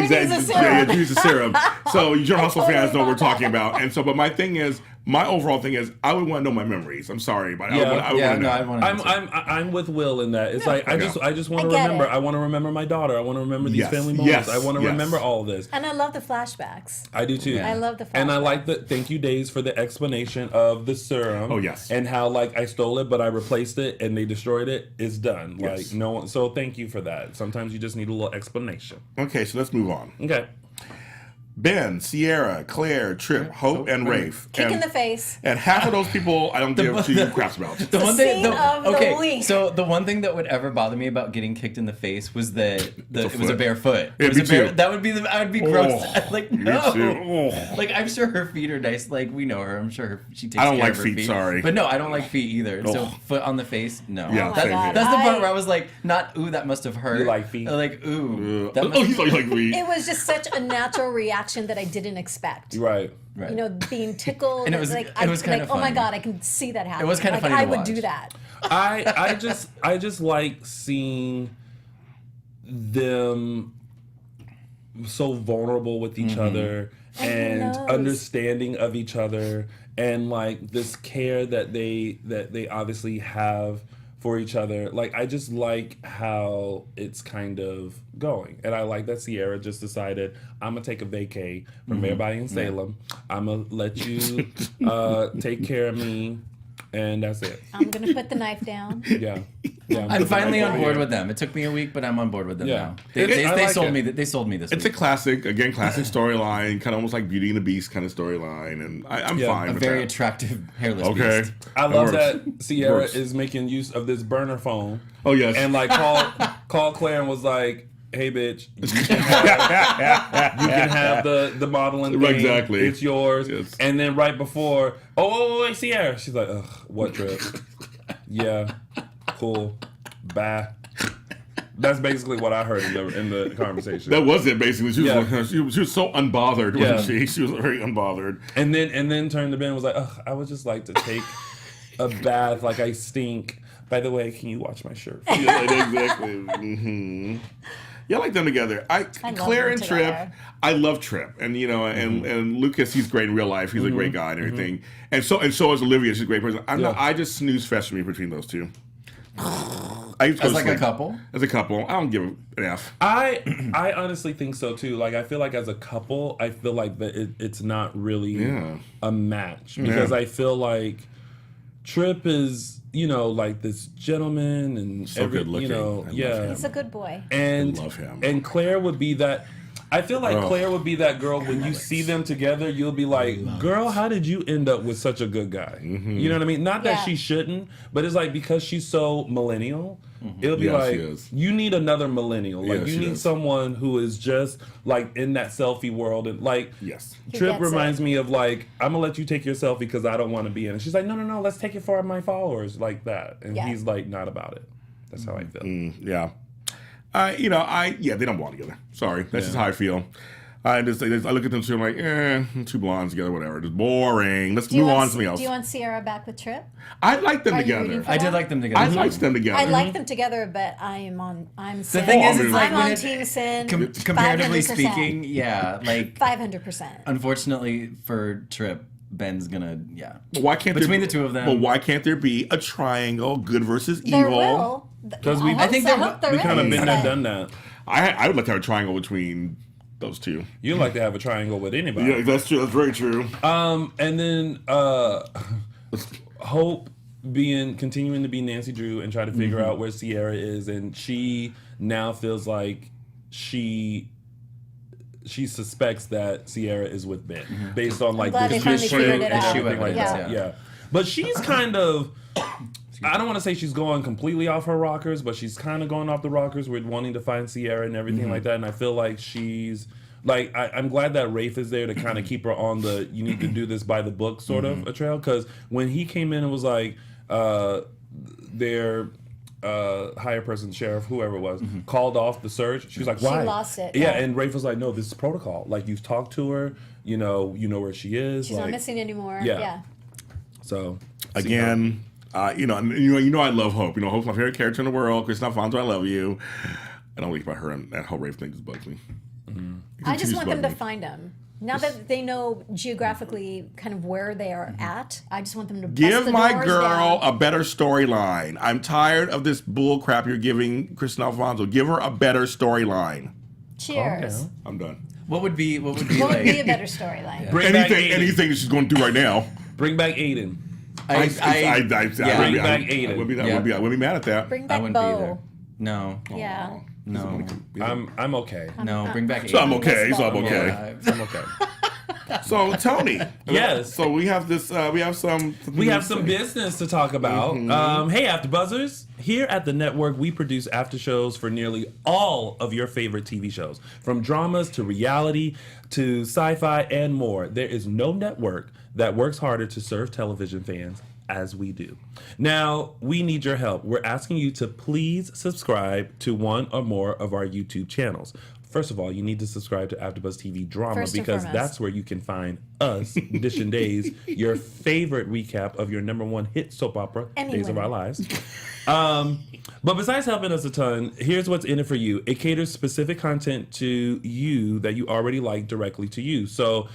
serum. Yeah, Drew needs a serum. So General Hospital fans know what we're talking about. And so, but my thing is, my overall thing is, I would want to know my memories. I'm sorry, but I would want to know. I'm with Will in that. It's like I just want to I get remember. it. I want to remember my daughter. I want to remember these family moments. I want to remember all of this. And I love the flashbacks. I do too. I love the flashbacks. And I like the thank you Days for the explanation of the serum. Oh, yes. And how like I stole it, but I replaced it, and they destroyed it. It's done. Yes. Like no one. So thank you for that. Sometimes you just need a little explanation. Okay, so let's move on. Okay. Ben, Sierra, Claire, Tripp, Hope, and Rafe. Kick in the face. And half of those people I don't give two craps about. The one scene of the week. So the one thing that would ever bother me about getting kicked in the face was that it was a bare foot. Yeah, It was me a bare, too. that would be I would be gross. Like me no. too. Like I'm sure her feet are nice. Like we know her. I'm sure she takes I don't care like of her feet, sorry. But no, I don't like feet either. So Oh. foot on the face, no. Yeah, my same God. here. That's the part where I was like, not ooh, that must have hurt. You like feet? Like ooh. Oh, he's like me. It was just such a natural reaction that I didn't expect. Right. Right. Being tickled. And it was like, kind of oh my funny. God, I can see that happening. was kind of like, funny to I would watch. do that. I just like seeing them so vulnerable with each other and knows? understanding of each other and like this care that they obviously have for each other. Like I just like how it's kind of going. And I like that Sierra just decided I'm gonna take a vacay from everybody in Salem. I'm gonna let you take care of me and that's it. I'm going to put the knife down. Yeah. I'm finally on board with them. It took me a week, but I'm on board with them Yeah. now. They I like sold it. me. They sold me this It's a week. classic storyline, kind of almost like Beauty and the Beast kind of storyline, and I'm Yeah, fine A with very that. attractive hairless Okay. beast. I love works. that Sierra Works. is making use of this burner phone Oh yes. and like call Claire and was like, "Hey, bitch, you can have the modeling thing. Exactly. It's yours." Yes. And then right before, wait, Sierra. She's like, "Ugh, what trip? Yeah, cool, bye." That's basically what I heard in the conversation. That was it basically. She was, Yeah. she was so unbothered, wasn't Yeah. she? She was very unbothered. And then turned to Ben and was like, "Ugh, I would just like to take a bath. Like I stink. By the way, can you wash my shirt?" Yeah, like, exactly. Mm-hmm. Yeah, I like them together. love Claire them and Tripp. together. I love Tripp, and and Lucas. He's great in real life. He's a great guy and everything. And so is Olivia. She's a great person. I just snooze fest for me between those two. I used to go As to like a sleep. couple. As a couple, I don't give an F. I honestly think so too. Like I feel like as a couple, I feel like that it's not really a match because I feel like Tripp is like this gentleman and So good looking. I love him. He's a good boy. and I love him. and Claire would be that. I feel like Claire would be that girl when you see them together, you'll be like, "Girl, how did you end up with such a good guy?" You know what I mean? Not that Yeah. she shouldn't, but it's like because she's so millennial, it'll be Yeah, like she is. you need another millennial. Like Yeah, you she need does. someone who is just like in that selfie world and like Yes. Tripp gets reminds it. me of like, I'm gonna let you take your selfie because I don't want to be in it. She's like, no, let's take it for my followers like that, and Yeah. he's like not about it. That's how I feel. Yeah. They don't belong together. Sorry, that's just how I feel. I look at them two. I'm like, two blondes together, whatever. Just boring. Let's move on to something else. Do you want Sierra back with Trip? I like them Are you together. rooting for I did them? like them together. I liked them together. I like them together, but I'm The Sin. thing is, it's like I'm when on it- Team Sin. comparatively 500%. speaking, yeah, like 500%. unfortunately for Trip, Ben's gonna But why can't between there, the two of them. But why can't there be a triangle, good versus There evil? will. Because we- I think there will- We kind of been there, but- done that. I would like to have a triangle between those two. You like to have a triangle with anybody. Yeah, that's true. That's very true. And then Hope continuing to be Nancy Drew and try to figure out where Sierra is, and she now feels like she suspects that Sierra is with Ben based on like glad the they finally history figured and it out. everything like Yeah. that. Yeah, but she's kind of. I don't want to say she's going completely off her rockers, but she's kind of going off the rockers with wanting to find Sierra and everything like that. And I feel like she's like, I'm glad that Rafe is there to kind of keep her on the you need to do this by the book sort of a trail. Because when he came in and was like, their higher person, sheriff, whoever it was, called off the search. She was like, "Why?" She lost it. Yeah, and Rafe was like, "No, this is protocol. Like you've talked to her. You know where she is. She's like, not missing anymore. Yeah. Yeah. So Again, you know, I love Hope. You know, Hope's my favorite character in the world. Kristen Alfonso, I love you. I don't leave about her, and that whole Rafe thing just bugs me. I just want them to me. find him. Now that they know geographically kind of where they are at, I just want them to bust Give the my doors girl down. a better storyline. I'm tired of this bull crap you're giving Kristen Alfonso. Give her a better storyline. Cheers. down. I'm done. what would be What like would be a better storyline? Bring back Anything Aiden. she's going to do right now. Bring back Aiden. I Bring back Aiden. I would be mad at that. Bring I back wouldn't be either. Bo. No. Yeah. No. I'm okay. No, bring back So I'm Aiden. okay. So I'm okay. Yeah, I'm okay. So Tony. Yes. So we have this. We have some. We have some business to talk about. Hey, After Buzzers. Here at the network, we produce after shows for nearly all of your favorite TV shows, from dramas to reality to sci-fi and more. There is no network that works harder to serve television fans as we do. Now, we need your help. We're asking you to please subscribe to one or more of our YouTube channels. First of all, you need to subscribe to AfterBuzz TV Drama First and because foremost. that's where you can find us, DISHIN Days, your favorite recap of your #1 hit soap opera, Days of Anyway. Our Lives. But besides helping us a ton, here's what's in it for you. It caters specific content to you that you already like directly to you. So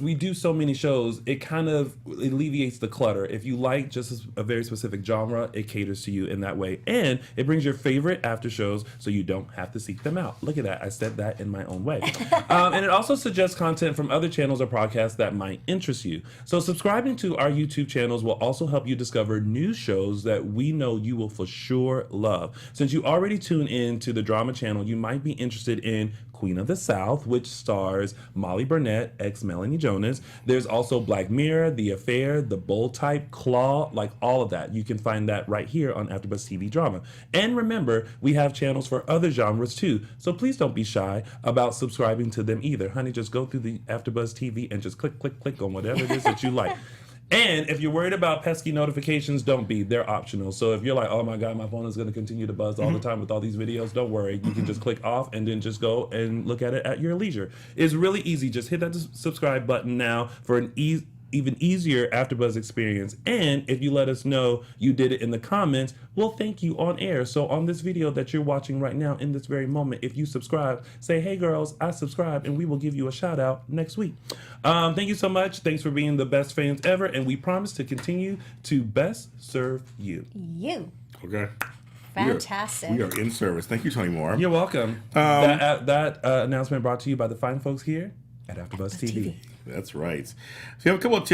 we do so many shows, it kind of alleviates the clutter. If you like just a very specific genre, it caters to you in that way. And it brings your favorite after shows so you don't have to seek them out. Look at that. I said that in my own way. And it also suggests content from other channels or podcasts that might interest you. So subscribing to our YouTube channels will also help you discover new shows that we know you will for sure love. Since you already tune in to the drama channel, you might be interested in Queen of the South, which stars Molly Burnett, ex-Melanie Jonas. There's also Black Mirror, The Affair, The Bold Type, Claw, like all of that. You can find that right here on AfterBuzz TV Drama. And remember, we have channels for other genres too, so please don't be shy about subscribing to them either. Honey, just go through the AfterBuzz TV and just click, click, click on whatever it is that you like. And if you're worried about pesky notifications, don't be. They're optional. So if you're like, oh my God, my phone is going to continue to buzz all the time with all these videos, don't worry. You can just click off and then just go and look at it at your leisure. It's really easy. Just hit that subscribe button now for an even easier AfterBuzz experience. And if you let us know you did it in the comments, we'll thank you on air. So on this video that you're watching right now in this very moment, if you subscribe, say, hey girls, I subscribed, and we will give you a shout out next week. Thank you so much. Thanks for being the best fans ever. And we promise to continue to best serve you. You. Okay. Fantastic. We are in service. Thank you, Tony Moore. You're welcome. That announcement brought to you by the fine folks here at AfterBuzz TV. That's right. So you have a couple of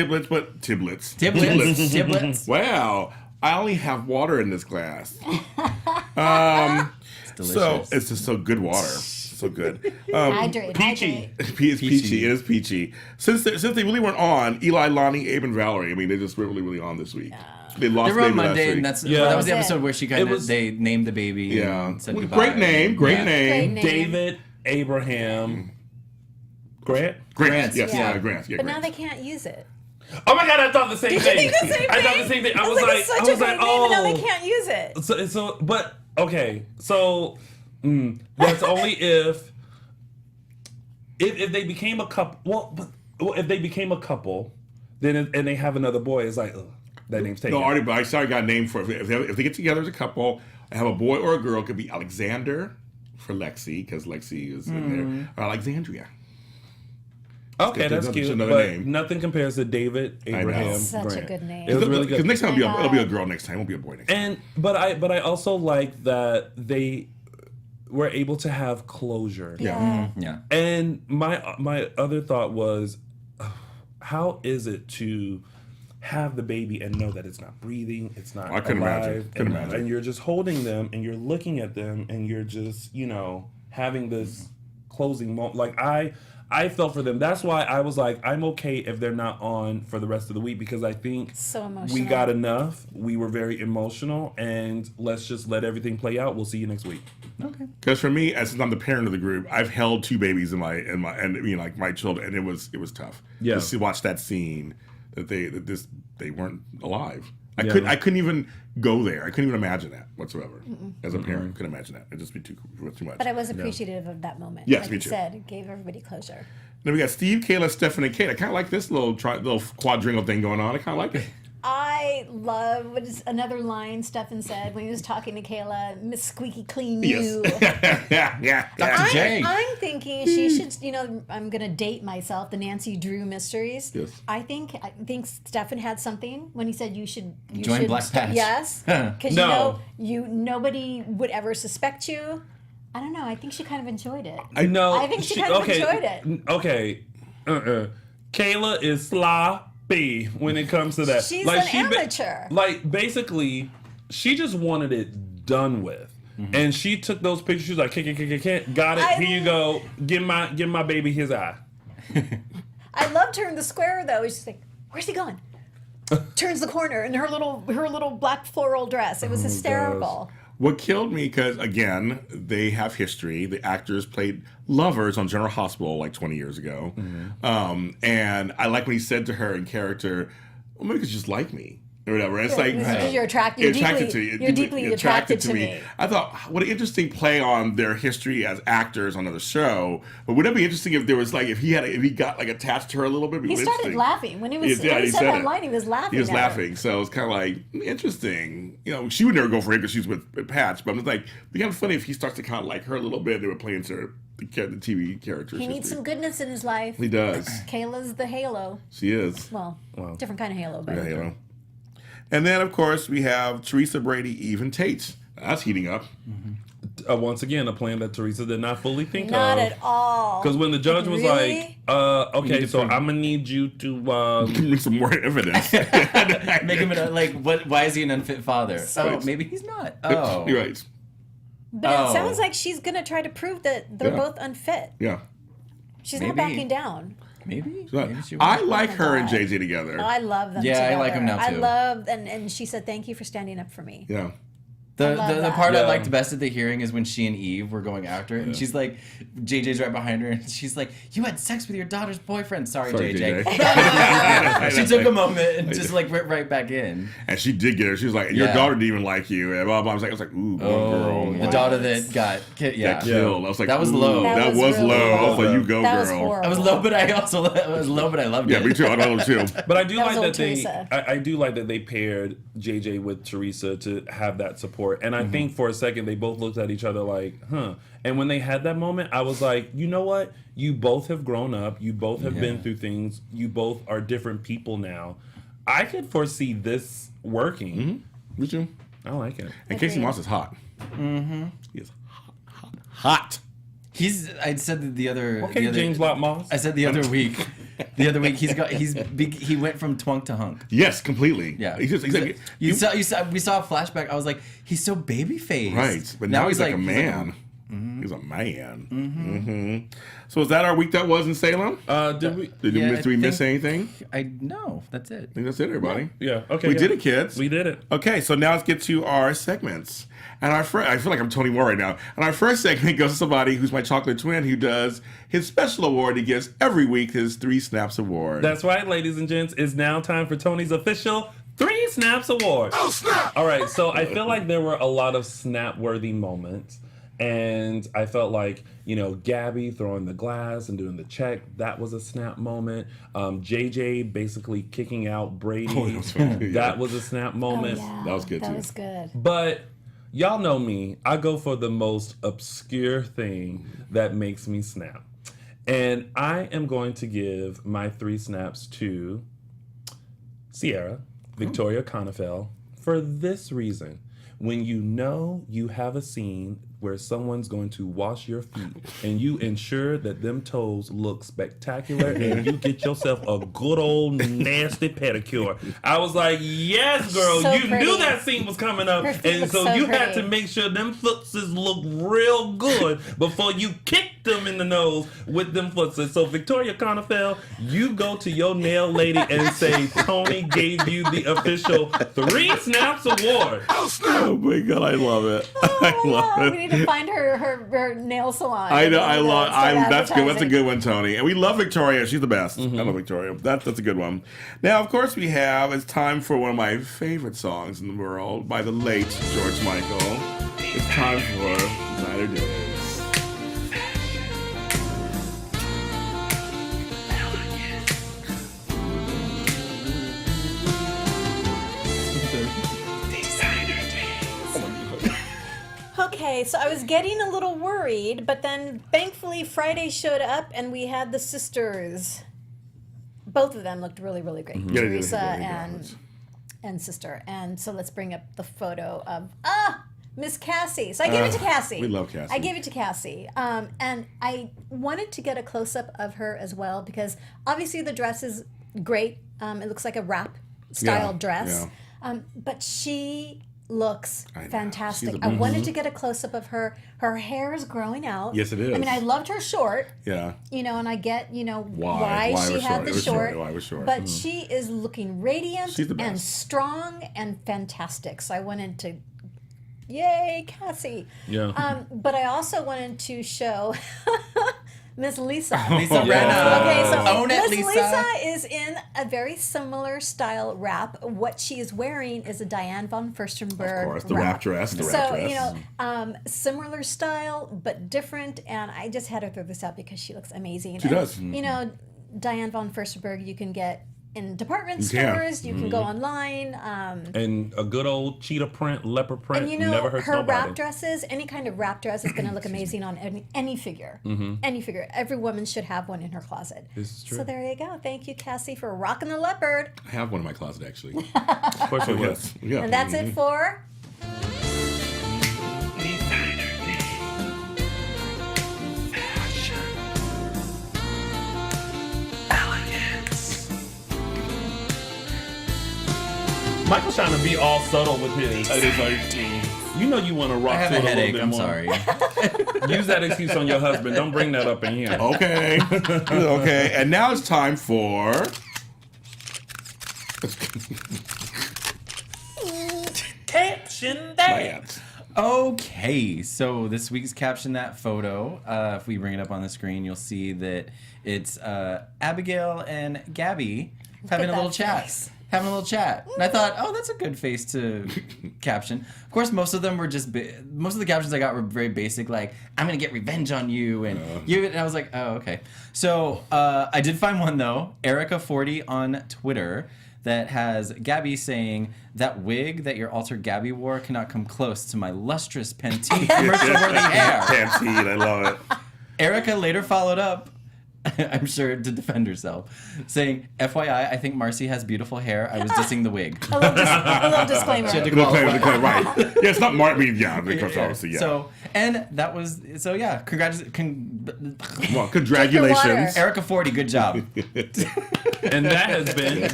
tiblets. Tiblets. Wow. I only have water in this glass. It's delicious. So it's just so good water. So good. Hydrate. Peachy. It's peachy. It is peachy. Since they really weren't on, Eli, Lonnie, Abe, and Valerie, I mean, they just were really on this week. They lost They were on baby last Monday, week. and that was That the was it. episode where she they named the baby. Yeah. And said Well, goodbye. great name. Great Yeah. name. Great name. David Abraham Grant. Grant. Grant. Yes. Yeah. Yeah. Grant. Yeah, But now Grant. they can't use it. Oh my God, I thought the same Did thing. you think the same thing? I thought the same thing. I was like, it's such I a was great like, name, and now oh. they can't use it. So, but okay. So that's only if if they became a couple, if they became a couple, then and they have another boy, it's like, ugh, that name's taken. No, already, but I sorry, got a name for it. If they get together as a couple and have a boy or a girl, it could be Alexander for Lexi, because Lexi is in there, or Alexandria. Okay, that's cute. another But name. nothing compares to David Abraham Such a Grant. good name. It was really Because good. next time it'll be a girl next time. It won't be a boy next time. And but I also like that they were able to have closure. Yeah. Yeah. And my other thought was, how is it to have the baby and know that it's not breathing, it's not I couldn't alive, imagine. Couldn't imagine. and you're just holding them and you're looking at them and you're just having this closing moment. Like I felt for them. That's why I was like, I'm okay if they're not on for the rest of the week, because I think So emotional. we got enough. We were very emotional, and let's just let everything play out. We'll see you next week. Okay. Because for me, since I'm the parent of the group, I've held 2 babies in my like my children, and it was tough. Yeah. Just to watch that scene that they weren't alive. I Yeah. couldn't even go there. I couldn't even imagine that whatsoever. As a parent, couldn't imagine that. It'd just be too much. But I was appreciative of that moment. Yes, like me you too. said, it gave everybody closure. Then we got Steve, Kayla, Stefan, and Kate. I kind of like this little quadrennial thing going on. I kind of like it. I love what is another line Stefan said when he was talking to Kayla, Miss Squeaky Clean you. yeah. Dr. J. I'm thinking she should, I'm going to date myself, the Nancy Drew mysteries. Yes. I think Stefan had something when he said you should Join Black Patch. Yes. Because No. nobody would ever suspect you. I don't know. I think she kind of enjoyed it. I know. I think she kind of enjoyed it. Okay. Kayla is sloppy when it comes to that. She's an amateur. Basically, she just wanted it done with. And she took those pictures. She was like, can't. Got it. Here you go. Give my baby his eye. I loved her in the square though. She's like, "Where's he going?" Turns the corner in her little black floral dress. It was hysterical. What killed me, because again, they have history. The actors played lovers on General Hospital like 20 years ago. And I like when he said to her in character, well, maybe because you just like me. Or whatever. It's like Because you're attracted. You're deeply attracted to me. I thought, what an interesting play on their history as actors on another show. But would it be interesting if there was like if he got like attached to her a little bit? He started laughing when he was Yeah, when he he said said that it. line. He was laughing. He was at her. laughing, so it's kind of like interesting. She would never go for him because she's with Patch. But I'm just like, it'd be kind of funny if he starts to kind of like her a little bit. They were playing to the TV characters. He needs some goodness in his life. He does. Kayla's the halo. She is. Well, different kind of halo, but Yeah, Halo. And then, of course, we have Teresa, Brady, Eve, and Tate. That's heating up. Once again, a plan that Teresa did not fully think not of. at all. Because when the judge was Really? like, okay, so I'm going to need you to... Give me some more evidence. Make him why is he an unfit father? Right. Maybe he's not. Oh. You're right. But it Oh. sounds like she's gonna try to prove that they're Yeah. both unfit. Yeah. She's Maybe. not backing down. Maybe she I will. like my her and God. JJ together. I love them. Yeah, I together. like them now, I too. love and she said thank you for standing up for me. Yeah. The love that. part I Yeah. liked best at the hearing is when she and Eve were going after it, and she's like, JJ's right behind her, and she's like, "You had sex with your daughter's boyfriend." Sorry, JJ. She took a moment and just like went right back in. And she did get her. She was like, "Your Yeah. daughter didn't even like you." And blah blah. I was like, "Ooh, go girl." The daughter that got Got killed. I was like, That was ooh, low. That was was really low. I was low. like, "You go, That girl." was horrible. I was low, but I loved Yeah, it. me too. I love them too. But I do That like was that old Teresa. I do like that they paired JJ with Teresa to have that support. And I think for a second they both looked at each other like, huh. And when they had that moment, I was like, you know what? You both have grown up. You both have been through things. You both are different people now. I could foresee this working. Me too. I like it. And Casey Agreed. Moss is hot. Mm-hmm. He is hot. I said that the other. Okay, the other, James Lott Moss. I said the other week. The other week he went from twunk to hunk. Yes, completely. Yeah, He's like, we saw a flashback. I was like, he's so baby faced. right. But now he's like a man. He's a man. Mm-hmm. So is that our week that was in Salem? Did we? Did we miss anything? No, that's it. I think that's it, everybody. Yeah. Okay. We yeah. did it, kids. We did it. Okay, so now let's get to our segments. And I feel like I'm Tony Moore right now. And our first segment goes to somebody who's my chocolate twin who does his special award. He gets every week his 3 Snaps Award. That's right, ladies and gents. It's now time for Tony's official 3 Snaps Award. Oh, snap! All right, so I feel like there were a lot of snap-worthy moments. And I felt like, Gabby throwing the glass and doing the check, that was a snap moment. JJ basically kicking out Brady, that was a snap moment. Oh, yeah. That was good, too. That was good. But y'all know me, I go for the most obscure thing that makes me snap. And I am going to give my 3 snaps to Sierra, Victoria Konefel, for this reason. When you know you have a scene where someone's going to wash your feet and you ensure that them toes look spectacular and you get yourself a good old nasty pedicure. I was like, yes, girl, So you pretty. knew that scene was coming up. Her feet And look so so you had pretty. to make sure them footses look real good before you kicked them in the nose with them footses. So Victoria Konefel, you go to your nail lady and say, Tony gave you the official 3 Snaps Award. Oh my God, I love it. I Oh, love yeah. it. We need to find her nail salon. I know, I We need to love. start That's good. That's a advertising. good one, Tony. And we love Victoria. She's the best. I love Victoria. That's a good one. Now, of course, it's time for one of my favorite songs in the world by the late George Michael. It's time for Designer Days. Okay, so I was getting a little worried, but then thankfully Friday showed up and we had the sisters. Both of them looked really, really great. Yeah, they did. Teresa They did. and sister. And so let's bring up the photo of Miss Cassie. So I gave it to Cassie. We love Cassie. I gave it to Cassie. And I wanted to get a close up of her as well because obviously the dress is great. It looks like a wrap style Yeah, dress. But she looks I know. fantastic. She's a- I wanted to get a close up of her. Her hair is growing out. Yes, it is. I mean, I loved her short, Yeah. and I get, Why why it she was had short. the It was short. short. Why it was short. But she is looking radiant She's the and best. strong and fantastic. So I wanted to, yay, Cassie. Yeah. But I also wanted to show Miss Lisa. Lisa Yeah. Renna. Okay, so Own it, Miss Lisa. Lisa is in a very similar style wrap. What she is wearing is a Diane von Furstenberg Of course, the wrap dress. The so, wrap dress. similar style, but different. And I just had to throw this out because she looks amazing. She does. Diane von Furstenberg, you can get in department You can. stores. You can go online. And a good old cheetah print, leopard print, And never hurts her nobody. wrap dresses, any kind of wrap dress is going to look amazing on any figure. Any figure. Every woman should have one in her closet. This is true. So there you go. Thank you, Cassie, for rocking the leopard. I have one in my closet, actually. Of course it was. Yes. Yeah. And that's it for Michael's trying to be all subtle with his. It is like, You know you want to rock I have to a it a little headache. bit I'm more. sorry. Use that excuse on your husband. Don't bring that up in here. okay. Okay. And now it's time for. Caption that. Plants. Okay, so this week's Caption That photo, if we bring it up on the screen, you'll see that it's Abigail and Gabby having a that little chat. face. Having a little chat. And I thought, oh, that's a good face to caption. Of course, most of them were just, most of the captions I got were very basic, like, I'm going to get revenge on you. And I was like, oh, okay. So I did find one, though, Erica40 on Twitter, that has Gabby saying, that wig that your alter Gabby wore cannot come close to my lustrous Pantene commercial-worthy hair. Pantene, I love it. Erica later followed up, I'm sure to defend herself, saying, FYI, I think Marcy has beautiful hair. I was dissing the wig. a little disclaimer. She had to Good play, qualify. good play, right. Yeah, it's not Mark. I mean, yeah, because obviously, yeah. So, and that was, so yeah, Well, congratulations. Erica 40, good job. And that has been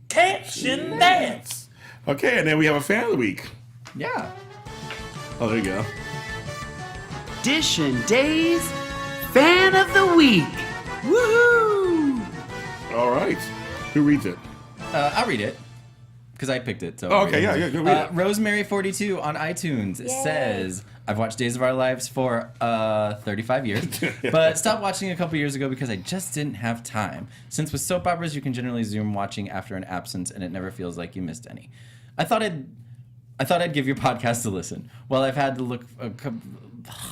Caption That. Okay, and then we have a fan of the week. Yeah. Oh, there you go. DISHIN Days Fan of the Week. Woohoo! All right. Who reads it? I'll read it. Because I picked it. So Oh, okay, yeah, go read it. Rosemary42 on iTunes says, I've watched Days of Our Lives for 35 years, but stopped watching a couple years ago because I just didn't have time. Since with soap operas, you can generally zoom watching after an absence, and it never feels like you missed any. I thought I'd I thought I'd give your podcast a listen. Well, I've had to look a couple.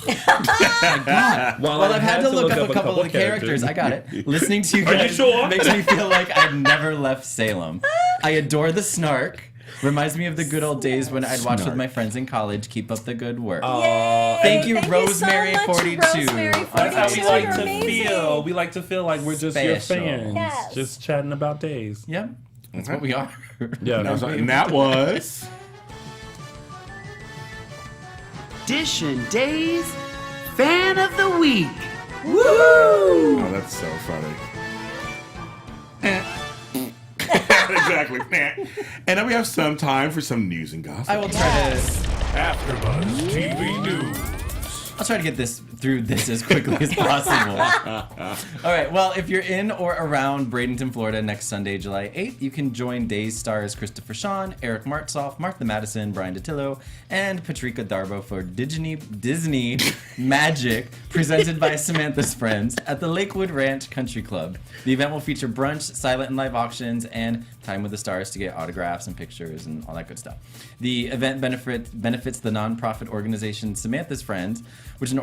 Well, I've had to look up a couple of the characters. I got it. Listening to you Are you guys sure? makes me feel like I've never left Salem. I adore the snark. Reminds me of the good old days when I'd watch with my friends in college. Keep up the good work. Thank you, Rosemary 42. Rosemary 42. That's how we like You're to amazing. feel. We like to feel like we're just your Special. fans. Yes. Just chatting about days. Yep, that's what we are. Yeah. And that was Dishin Days Fan of the Week. Woo! Oh, that's so funny. Exactly. And then we have some time for some news and gossip. I will try to. AfterBuzz TV News. I'll try to get through this as quickly as possible. All right. Well, if you're in or around Bradenton, Florida next Sunday, July 8th, you can join Days stars Christopher Sean, Eric Martsolf, Martha Madison, Brian DiTillo, and Patrika Darbo for Disney Magic, presented by Samantha's Friends at the Lakewood Ranch Country Club. The event will feature brunch, silent and live auctions, and time with the stars to get autographs and pictures and all that good stuff. The event benefits the nonprofit organization Samantha's Friends, which is an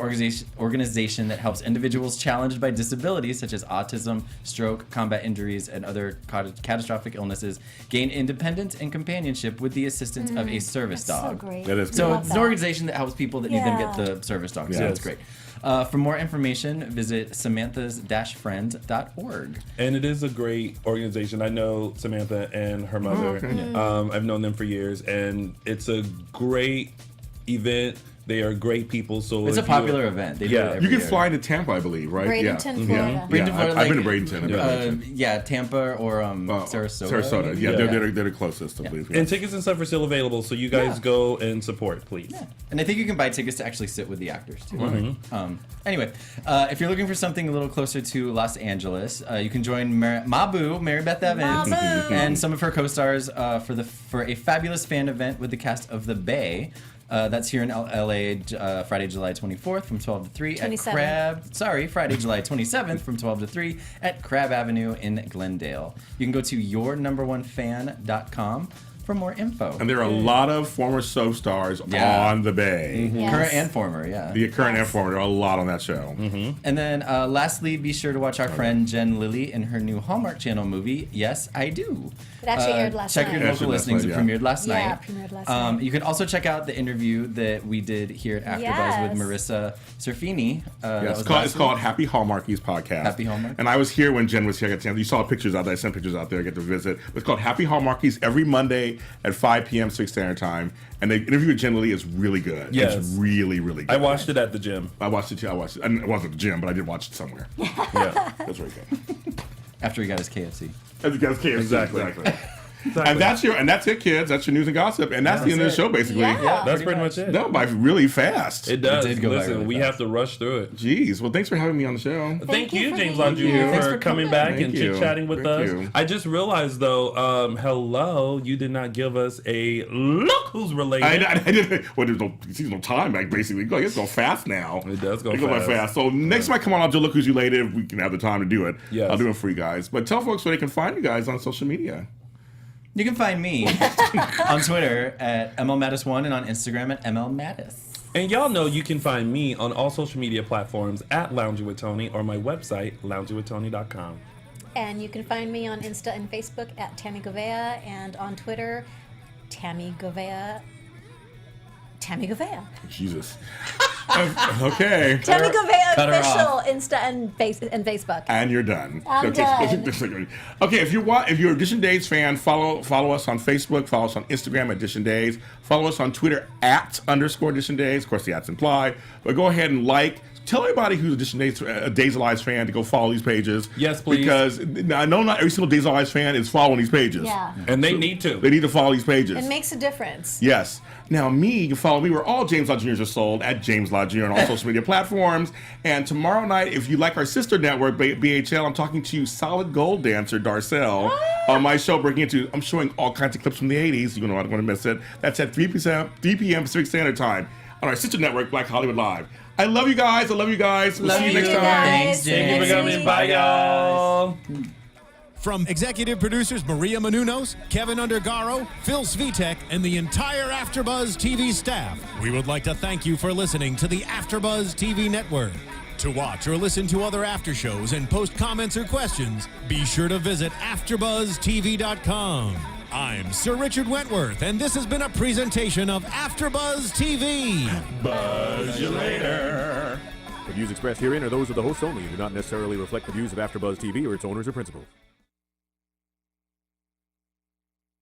organization that helps individuals challenged by disabilities such as autism, stroke, combat injuries, and other catastrophic illnesses gain independence and companionship with the assistance of a service That's dog. so great. That is So good. it's an organization that helps people that need them get the service dogs. So Yes. that's great. For more information, visit samanthas-friends.org. And it is a great organization. I know Samantha and her mother. I've known them for years, and it's a great event. They are great people. So It's a if you- popular event. They do Yeah. it every You can year. fly to Tampa, I believe, right? Bradenton, Florida. Bradenton, Yeah, Florida, I've been to like, Bradenton. I've been to Bradenton. Yeah, Tampa or Sarasota. Sarasota. Yeah, Yeah. They're the closest, I believe. And tickets and stuff are still available, so you guys Yeah. go and support, please. And I think you can buy tickets to actually sit with the actors too. Anyway, if you're looking for something a little closer to Los Angeles, you can join Mabu, Mary Beth Evans, Mabu. and some of her co-stars for a fabulous fan event with the cast of The Bay. That's here in LA, Friday, July 24th from 12 to 3 at 27th. Friday, July 27th from 12 to 3 at Crab Avenue in Glendale. You can go to yournumber1fan.com for more info. And there are a lot of former soap stars Yeah. on the Bay. Yes. Current and former, yeah. The current and former, there are a lot on that show. And then lastly, be sure to watch our friend Jen Lilly in her new Hallmark Channel movie, Yes, I Do. It actually aired last check night. your Yeah, local last listings. night, It yeah. premiered last Yeah, night. it premiered last night. You can also check out the interview that we did here at AfterBuzz with Yes. Marissa Surfini. That Yes, was it's last called week. Happy Hallmarkies Podcast. Happy Hallmark. And I was here when Jen was here. I got a chance. You saw pictures out there. I sent pictures out there. I get to visit. It's called Happy Hallmarkies every Monday at 5 p.m. 6 Standard Time. And the interview with Jen Lilly is really good. Yes. It's really, really good. I watched it at the gym. I watched it too. I wasn't at the gym, but I did watch it somewhere. Yeah. That's very good. After he got his KFC. Exactly. Exactly. And that's it, kids. That's your news and gossip. And that's the end of the show, basically. Yeah. That's pretty much it. No, by really fast. It does. It did go by Listen, really we fast. have to rush through it. Jeez. Well, thanks for having me on the show. Thank you, for James being Lott Jr. here. Thanks for for coming coming. back and Thank you. chit-chatting with Thank us. you. I just realized, though, hello, you did not give us a look who's related. I didn't. Well, there's no time. Like basically, it's go fast now. It does go It goes by fast. fast. So next time I come on, I'll do look who's you later if we can have the time to do it. Yes. I'll do it for you guys. But tell folks where they can find you guys on social media. You can find me on Twitter at MLMattis1 and on Instagram at MLMattis. And y'all know you can find me on all social media platforms at Lounging with Tony or my website, loungingwithtony.com. And you can find me on Insta and Facebook at Tami Goveia, and on Twitter, Tami Goveia. Tami Goveia. Jesus. Okay. Tami Goveia Cut her official Insta and Facebook. And you're done. I'm done. Okay, if you're a Dishin Days fan, follow us on Facebook, follow us on Instagram at Dishin Days, follow us on Twitter at _Dishin Days. Of course, the ats imply. But go ahead and tell everybody who's a Dishin Days, a Days of Lives fan to go follow these pages. Yes, please. Because I know not every single Days of Lives fan is following these pages. Yeah. And they need to. They need to follow these pages. It makes a difference. Yes. Now, you can follow me. We're all James Lott Jr.'s are sold at James Lott Jr. on all social media platforms. And tomorrow night, if you like our sister network, BHL, I'm talking to solid gold dancer Darcel on my show. I'm showing all kinds of clips from the 80s. You're not going to miss it. That's at 3 p.m. Pacific Standard Time on our sister network, Black Hollywood Live. I love you guys. We'll see you next time. Thanks, Thank you for James. coming. Bye, y'all. From executive producers Maria Menounos, Kevin Undergaro, Phil Svitek, and the entire AfterBuzz TV staff, we would like to thank you for listening to the AfterBuzz TV network. To watch or listen to other after shows and post comments or questions, be sure to visit AfterBuzzTV.com. I'm Sir Richard Wentworth, and this has been a presentation of AfterBuzz TV. Buzz you later. The views expressed herein are those of the hosts only and do not necessarily reflect the views of AfterBuzz TV or its owners or principals.